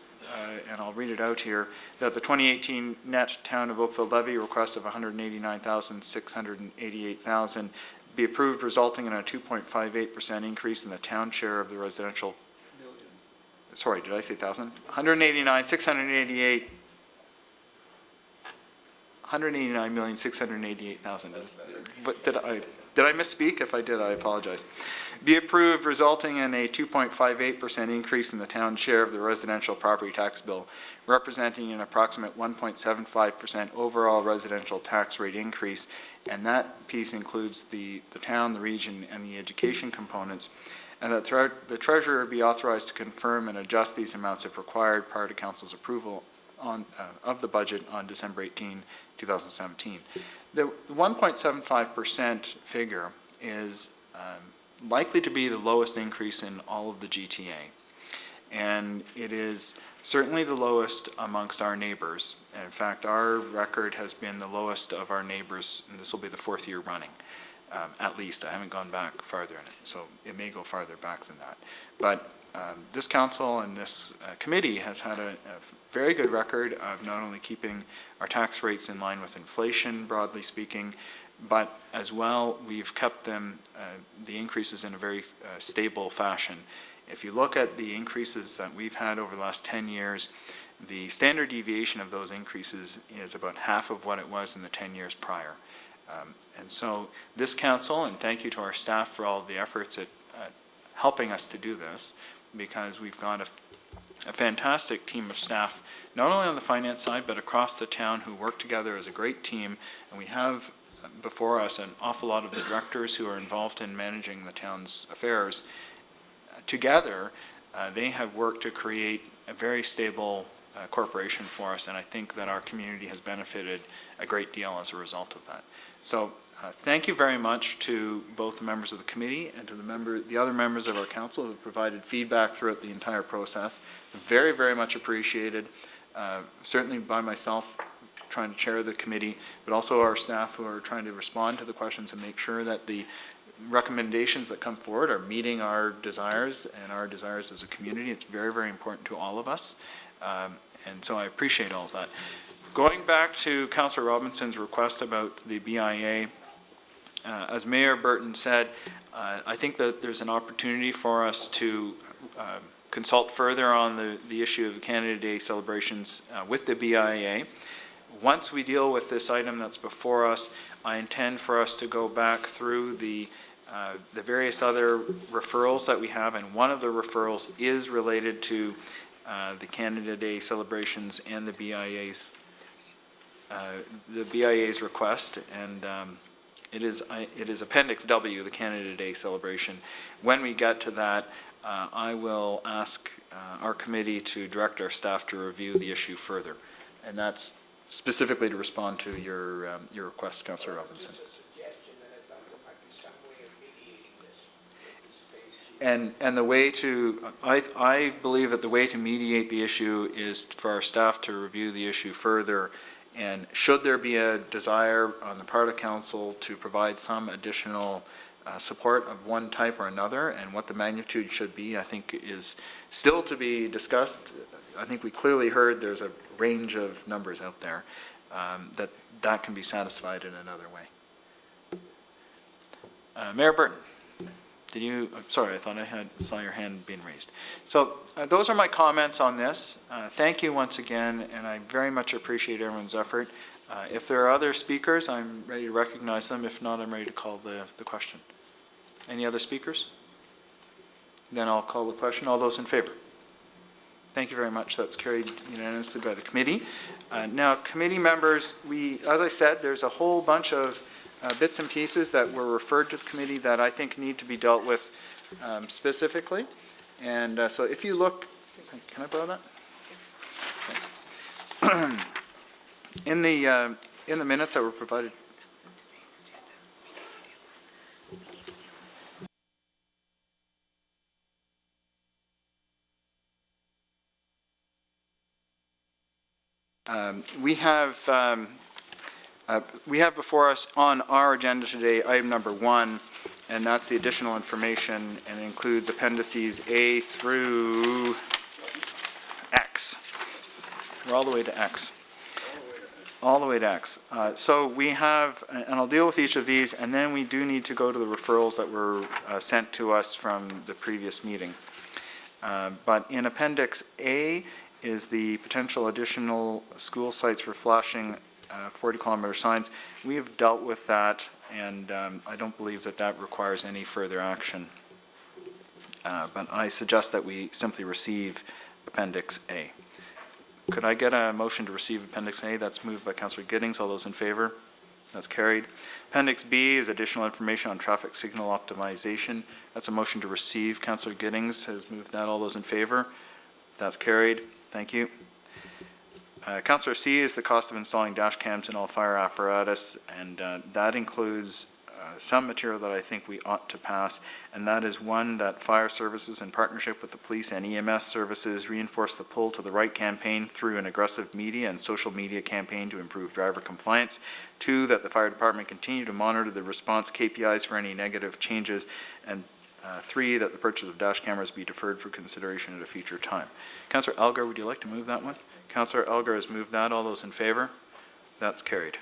and I'll read it out here, that the 2018 net Town of Oakville levy request of $189,688,000 be approved, resulting in a 2.58% increase in the town share of the residential. Sorry, did I say thousand? 189,688. 189,688,000. But did I misspeak? If I did, I apologize. Be approved, resulting in a 2.58% increase in the town share of the residential property tax bill, representing an approximate 1.75% overall residential tax rate increase, and that piece includes the town, the region, and the education components, and that the treasurer be authorized to confirm and adjust these amounts if required prior to council's approval of the budget on December 18, 2017. The 1.75% figure is likely to be the lowest increase in all of the GTA. And it is certainly the lowest amongst our neighbors. And in fact, our record has been the lowest of our neighbors, and this will be the 4th year running. At least. I haven't gone back farther in it, so it may go farther back than that. But this council and this committee has had a very good record of not only keeping our tax rates in line with inflation, broadly speaking, but as well, we've kept them, the increases in a very stable fashion. If you look at the increases that we've had over the last 10 years, the standard deviation of those increases is about half of what it was in the 10 years prior. And so this council, and thank you to our staff for all the efforts at helping us to do this, because we've got a fantastic team of staff, not only on the finance side, but across the town, who work together as a great team. And we have before us an awful lot of the directors who are involved in managing the town's affairs. Together, they have worked to create a very stable corporation for us, and I think that our community has benefited a great deal as a result of that. So thank you very much to both the members of the committee and to the other members of our council who have provided feedback throughout the entire process. It's very, very much appreciated, certainly by myself trying to chair the committee, but also our staff who are trying to respond to the questions and make sure that the recommendations that come forward are meeting our desires and our desires as a community. It's very, very important to all of us. And so I appreciate all of that. Going back to Councillor Robinson's request about the BIA, as Mayor Burton said, I think that there's an opportunity for us to consult further on the issue of Canada Day celebrations with the BIA. Once we deal with this item that's before us, I intend for us to go back through the various other referrals that we have, and one of the referrals is related to the Canada Day celebrations and the BIA's request, and it is Appendix W, the Canada Day celebration. When we get to that, I will ask our committee to direct our staff to review the issue further, and that's specifically to respond to your request, Councillor Robinson. And the way to, I believe that the way to mediate the issue is for our staff to review the issue further, and should there be a desire on the part of council to provide some additional support of one type or another, and what the magnitude should be, I think is still to be discussed. I think we clearly heard there's a range of numbers out there, that can be satisfied in another way. Mayor Burton. Did you, sorry, I thought I saw your hand being raised. So those are my comments on this. Thank you once again, and I very much appreciate everyone's effort. If there are other speakers, I'm ready to recognize them. If not, I'm ready to call the question. Any other speakers? Then I'll call the question. All those in favor? Thank you very much. That's carried unanimously by the committee. Now, committee members, as I said, there's a whole bunch of bits and pieces that were referred to the committee that I think need to be dealt with specifically. And so if you look, can I borrow that? Thanks. In the minutes that were provided. We have before us on our agenda today item number 1, and that's the additional information, and it includes appendices A through X. We're all the way to X. All the way to X. So we have, and I'll deal with each of these, and then we do need to go to the referrals that were sent to us from the previous meeting. But in Appendix A is the potential additional school sites for flashing 40-kilometer signs. We have dealt with that, and I don't believe that that requires any further action. But I suggest that we simply receive Appendix A. Could I get a motion to receive Appendix A? That's moved by Councillor Giddings. All those in favor? That's carried. Appendix B is additional information on traffic signal optimization. That's a motion to receive. Councillor Giddings has moved that. All those in favor? That's carried. Thank you. Councillor C is the cost of installing dash cams in all fire apparatus, and that includes some material that I think we ought to pass, and that is one, that fire services in partnership with the police and EMS services reinforce the Pull to the Right campaign through an aggressive media and social media campaign to improve driver compliance. 2, that the fire department continue to monitor the response KPIs for any negative changes, and 3, that the purchase of dash cameras be deferred for consideration at a future time. Councillor Elgar, would you like to move that one? Councillor Elgar has moved that. All those in favor? That's carried.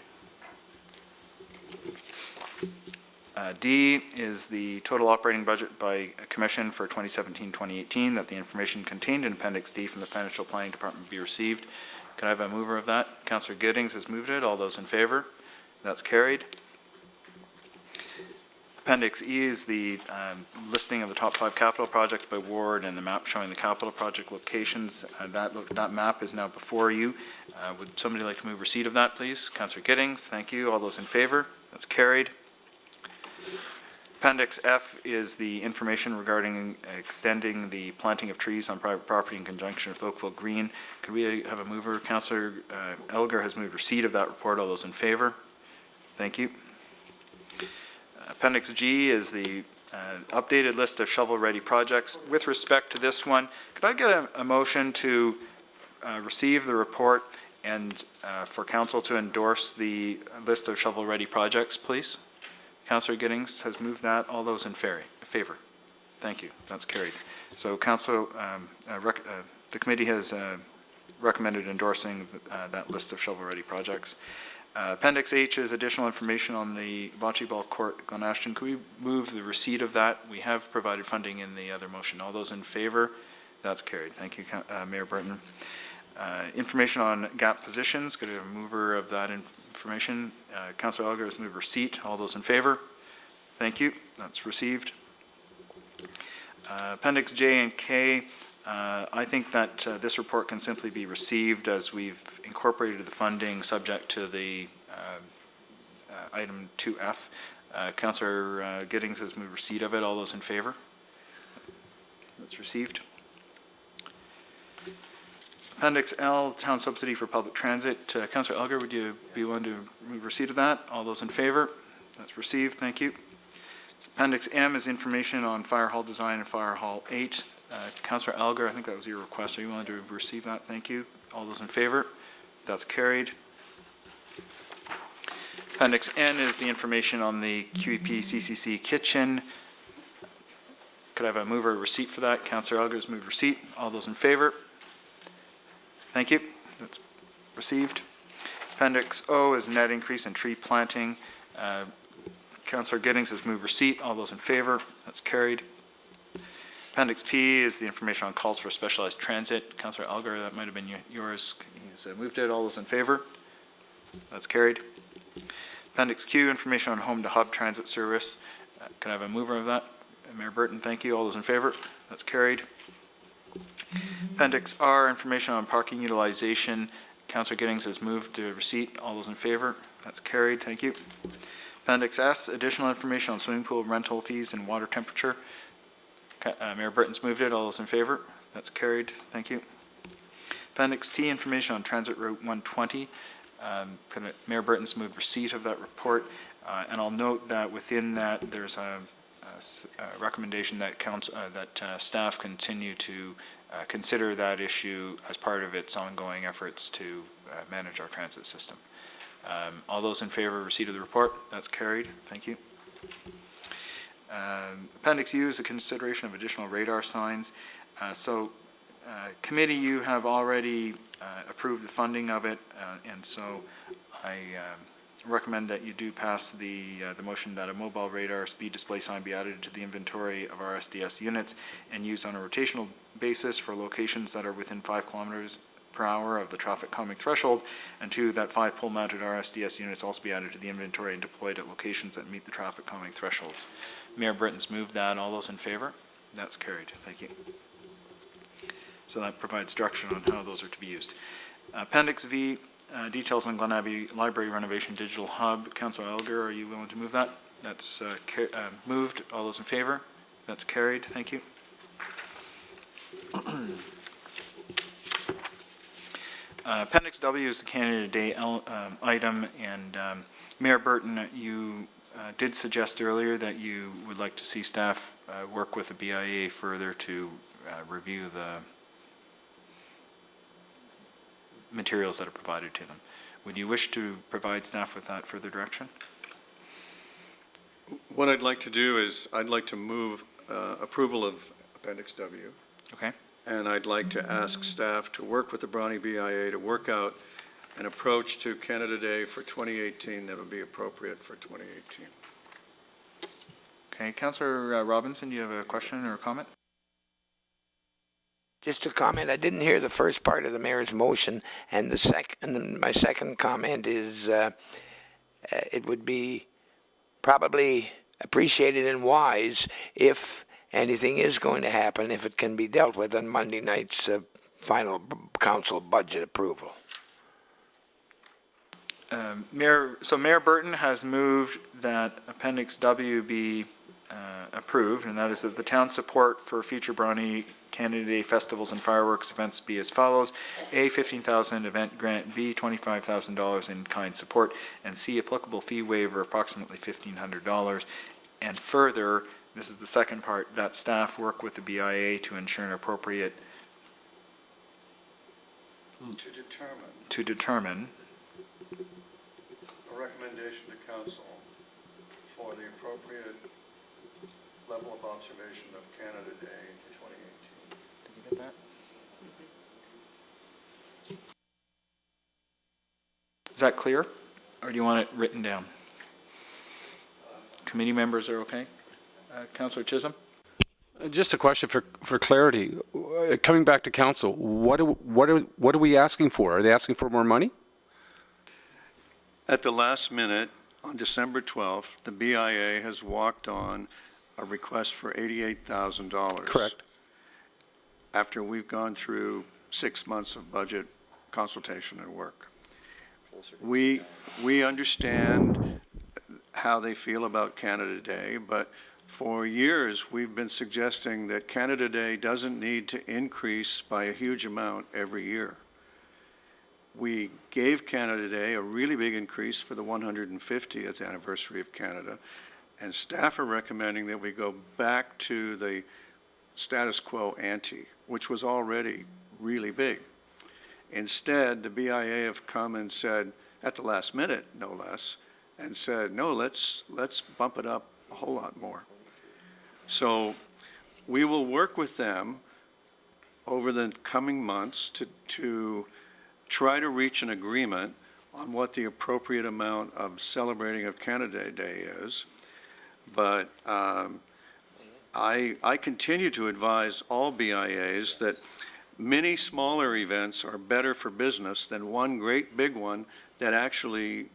D is the total operating budget by commission for 2017-2018, that the information contained in Appendix D from the Financial Planning Department be received. Can I have a mover of that? Councillor Giddings has moved it. All those in favor? That's carried. Appendix E is the listing of the top 5 capital projects by ward and the map showing the capital project locations. That map is now before you. Would somebody like to move receipt of that, please? Councillor Giddings, thank you. All those in favor? That's carried. Appendix F is the information regarding extending the planting of trees on private property in conjunction with Oakville Green. Could we have a mover? Councillor Elgar has moved receipt of that report. All those in favor? Thank you. Appendix G is the updated list of shovel-ready projects. With respect to this one, could I get a motion to receive the report and for council to endorse the list of shovel-ready projects, please? Councillor Giddings has moved that. All those in favor? Thank you. That's carried. So council, the committee has recommended endorsing that list of shovel-ready projects. Appendix H is additional information on the bocce ball court, Glen Ashton. Could we move the receipt of that? We have provided funding in the other motion. All those in favor? That's carried. Thank you, Mayor Burton. Information on gap positions. Could we have a mover of that information? Councillor Elgar has moved receipt. All those in favor? Thank you. That's received. Appendix J and K. I think that this report can simply be received as we've incorporated the funding subject to the item 2F. Councillor Giddings has moved receipt of it. All those in favor? That's received. Appendix L, town subsidy for public transit. Councillor Elgar, would you be willing to move receipt of that? All those in favor? That's received. Thank you. Appendix M is information on fire hall design and fire hall 8. Councillor Elgar, I think that was your request. Are you willing to receive that? Thank you. All those in favor? That's carried. Appendix N is the information on the QEP CCC kitchen. Could I have a mover receipt for that? Councillor Elgar has moved receipt. All those in favor? Thank you. That's received. Appendix O is net increase in tree planting. Councillor Giddings has moved receipt. All those in favor? That's carried. Appendix P is the information on calls for specialized transit. Councillor Elgar, that might have been yours. He's moved it. All those in favor? That's carried. Appendix Q, information on home-to-hub transit service. Can I have a mover of that? Mayor Burton, thank you. All those in favor? That's carried. Appendix R, information on parking utilization. Councillor Giddings has moved to receipt. All those in favor? That's carried. Thank you. Appendix S, additional information on swimming pool rental fees and water temperature. Mayor Burton's moved it. All those in favor? That's carried. Thank you. Appendix T, information on Transit Route 120. Mayor Burton's moved receipt of that report. And I'll note that within that there's a recommendation that staff continue to consider that issue as part of its ongoing efforts to manage our transit system. All those in favor of receipt of the report? That's carried. Thank you. Appendix U is a consideration of additional radar signs. So committee, you have already approved the funding of it, and so I recommend that you do pass the motion that a mobile radar speed display sign be added to the inventory of our SDS units and used on a rotational basis for locations that are within 5 kilometers per hour of the traffic calming threshold, and 2, that 5 pole-mounted RSDS units also be added to the inventory and deployed at locations that meet the traffic calming thresholds. Mayor Britton's moved that. All those in favor? That's carried. Thank you. So that provides direction on how those are to be used. Appendix V, details on Glen Abbey Library renovation digital hub. Councillor Elgar, are you willing to move that? That's moved. All those in favor? That's carried. Thank you. Appendix W is the Canada Day item, and Mayor Burton, you did suggest earlier that you would like to see staff work with the BIA further to review the materials that are provided to them. Would you wish to provide staff with that further direction? What I'd like to do is I'd like to move approval of Appendix W. Okay. And I'd like to ask staff to work with the Bronte BIA to work out an approach to Canada Day for 2018 that would be appropriate for 2018. Okay, Councillor Robinson, do you have a question or a comment? Just a comment. I didn't hear the first part of the mayor's motion, and my second comment is it would be probably appreciated and wise if anything is going to happen, if it can be dealt with on Monday night's final council budget approval. Mayor Burton has moved that Appendix W be approved, and that is that the town's support for future Bronte Canada Day festivals and fireworks events be as follows: A, $15,000 event grant; B, $25,000 in kind support; and C, applicable fee waiver approximately $1,500. And further, this is the second part, that staff work with the BIA to ensure an appropriate To determine a recommendation to council for the appropriate level of observation of Canada Day for 2018. Did you get that? Is that clear, or do you want it written down? Committee members are okay? Councillor Chisholm? Just a question for clarity. Coming back to council, what are we asking for? Are they asking for more money? At the last minute, on December 12th, the BIA has walked on a request for $88,000. Correct. After we've gone through 6 months of budget consultation and work. We understand how they feel about Canada Day, but for years we've been suggesting that Canada Day doesn't need to increase by a huge amount every year. We gave Canada Day a really big increase for the 150th anniversary of Canada, and staff are recommending that we go back to the status quo ante, which was already really big. Instead, the BIA have come and said, at the last minute, no less, and said, no, let's bump it up a whole lot more. So we will work with them over the coming months to try to reach an agreement on what the appropriate amount of celebrating of Canada Day is. But I continue to advise all BIAs that many smaller events are better for business than one great big one that actually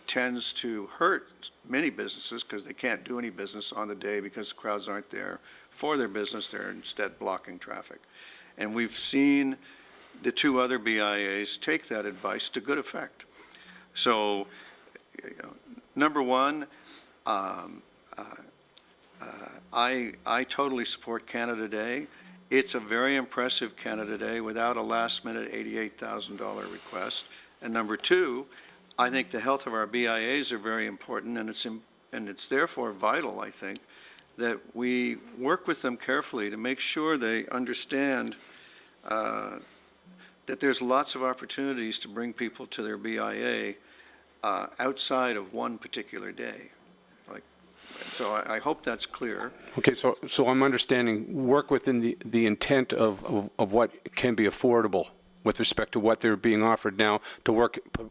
tends to hurt many businesses because they can't do any business on the day because the crowds aren't there for their business. They're instead blocking traffic. And we've seen the 2 other BIAs take that advice to good effect. So, number one, I totally support Canada Day. It's a very impressive Canada Day without a last-minute $88,000 request. And number two, I think the health of our BIAs are very important, and it's therefore vital, I think, that we work with them carefully to make sure they understand that there's lots of opportunities to bring people to their BIA outside of one particular day. Like, So I hope that's clear. Okay, so I'm understanding, work within the intent of what can be affordable with respect to what they're being offered now, to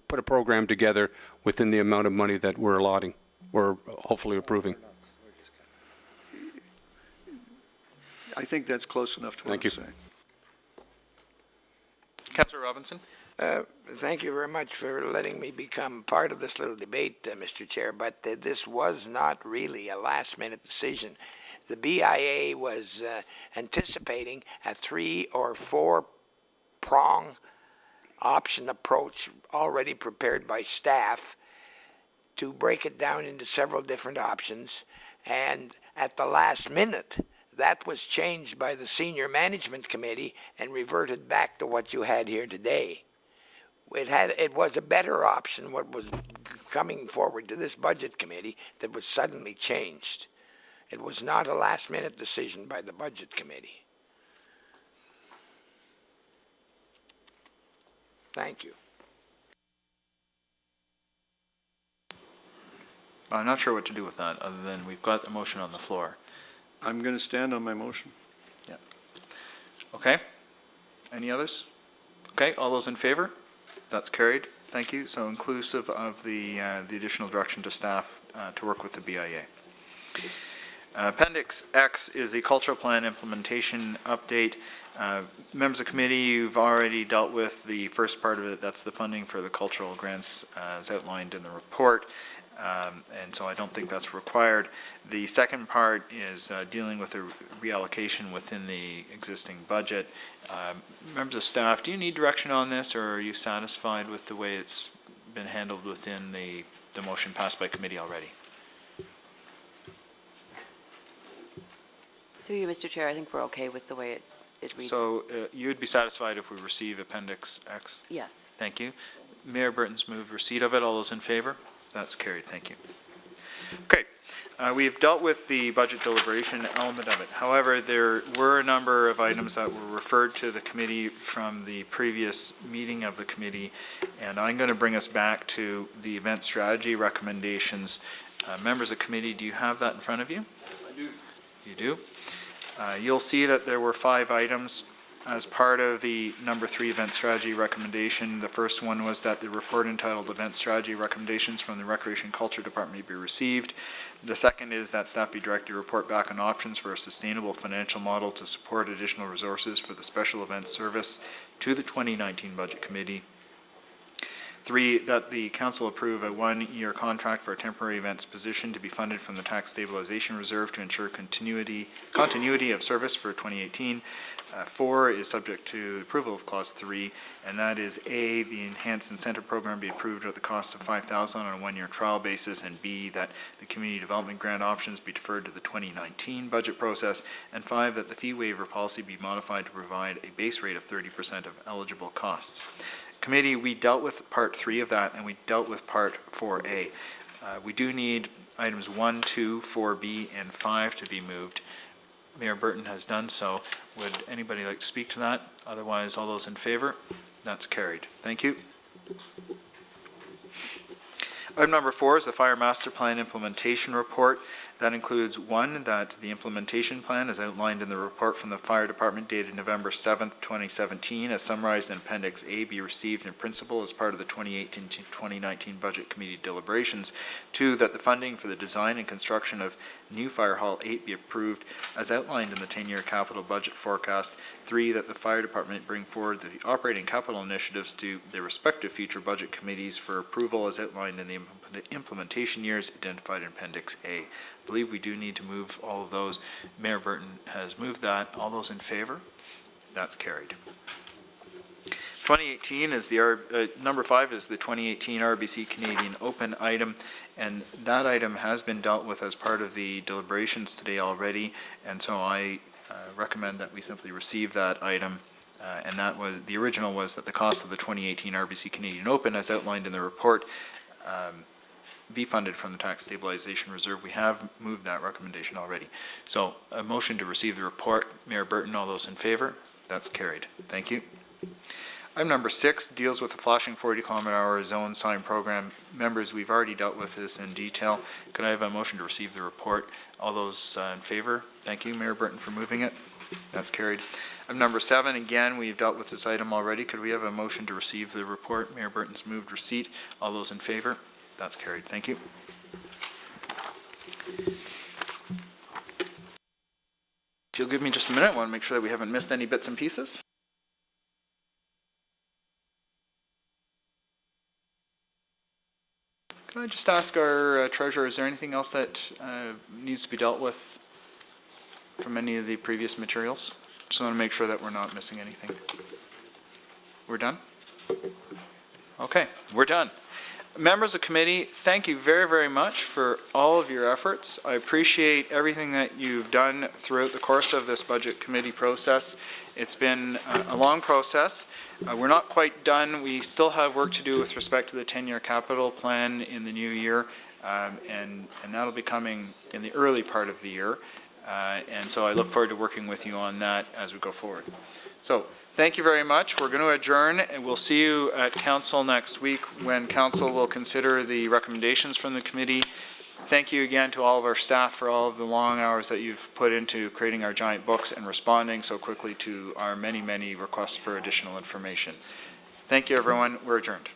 put a program together within the amount of money that we're allotting, or hopefully approving. I think that's close enough to what I'm saying. Councillor Robinson? Thank you very much for letting me become part of this little debate, Mr. Chair, but this was not really a last-minute decision. The BIA was anticipating a 3 or 4 prong option approach already prepared by staff to break it down into several different options, and at the last minute that was changed by the senior management committee and reverted back to what you had here today. It was a better option, what was coming forward to this budget committee, that was suddenly changed. It was not a last-minute decision by the budget committee. Thank you. I'm not sure what to do with that, other than we've got a motion on the floor. I'm going to stand on my motion. Yeah. Okay. Any others? Okay, all those in favor? That's carried. Thank you. So inclusive of the additional direction to staff to work with the BIA. Appendix X is the cultural plan implementation update. Members of committee, you've already dealt with the first part of it. That's the funding for the cultural grants as outlined in the report. And so I don't think that's required. The second part is dealing with the reallocation within the existing budget. Members of staff, do you need direction on this, or are you satisfied with the way it's been handled within the motion passed by committee already? Through you, Mr. Chair, I think we're okay with the way it reads. So you would be satisfied if we receive Appendix X? Yes. Thank you. Mayor Burton's moved receipt of it. All those in favor? That's carried. Thank you. Okay. We've dealt with the budget deliberation element of it. However, there were a number of items that were referred to the committee from the previous meeting of the committee, and I'm going to bring us back to the event strategy recommendations. Members of committee, do you have that in front of you? I do. You do? You'll see that there were 5 items as part of the number 3 event strategy recommendation. The first one was that the report entitled Event Strategy Recommendations from the Recreation and Culture Department be received. The second is that staff be directed to report back on options for a sustainable financial model to support additional resources for the special events service to the 2019 Budget Committee. 3, that the council approve a 1-year contract for a temporary events position to be funded from the tax stabilization reserve to ensure continuity of service for 2018. 4 is subject to approval of clause 3, and that is A, the enhanced incentive program be approved at the cost of $5,000 on a 1-year trial basis, and B, that the community development grant options be deferred to the 2019 budget process, and 5, that the fee waiver policy be modified to provide a base rate of 30% of eligible costs. Committee, we dealt with part 3 of that, and we dealt with part 4A. We do need items 1, 2, 4B, and 5 to be moved. Mayor Burton has done so. Would anybody like to speak to that? Otherwise, all those in favor? That's carried. Thank you. Item number 4 is the Fire Master Plan Implementation Report. That includes 1, that the implementation plan is outlined in the report from the Fire Department dated November 7th, 2017, as summarized in Appendix A, be received in principle as part of the 2018 to 2019 Budget Committee deliberations. 2, that the funding for the design and construction of new Fire Hall 8 be approved as outlined in the 10-year capital budget forecast. 3, that the Fire Department bring forward the operating capital initiatives to their respective future budget committees for approval as outlined in the implementation years identified in Appendix A. I believe we do need to move all of those. Mayor Burton has moved that. All those in favor? That's carried. 2018 is number 5 is the 2018 RBC Canadian Open item, and that item has been dealt with as part of the deliberations today already, and so I recommend that we simply receive that item. And that was, the original was that the cost of the 2018 RBC Canadian Open, as outlined in the report, be funded from the tax stabilization reserve. We have moved that recommendation already. So a motion to receive the report. Mayor Burton, all those in favor? That's carried. Thank you. Item number 6 deals with the flashing 40-kilometer-hour zone sign program. Members, we've already dealt with this in detail. Could I have a motion to receive the report? All those in favor? Thank you, Mayor Burton, for moving it. That's carried. Item number 7, again, we've dealt with this item already. Could we have a motion to receive the report? Mayor Burton's moved receipt. All those in favor? That's carried. Thank you. If you'll give me just a minute, I want to make sure that we haven't missed any bits and pieces. Can I just ask our treasurer, is there anything else that needs to be dealt with from any of the previous materials? Just want to make sure that we're not missing anything. We're done? Okay, we're done. Members of committee, thank you very, very much for all of your efforts. I appreciate everything that you've done throughout the course of this budget committee process. It's been a long process. We're not quite done. We still have work to do with respect to the 10-year capital plan in the new year, and that'll be coming in the early part of the year. And so I look forward to working with you on that as we go forward. So thank you very much. We're going to adjourn, and we'll see you at council next week when council will consider the recommendations from the committee. Thank you again to all of our staff for all of the long hours that you've put into creating our giant books and responding so quickly to our many, many requests for additional information. Thank you, everyone. We're adjourned.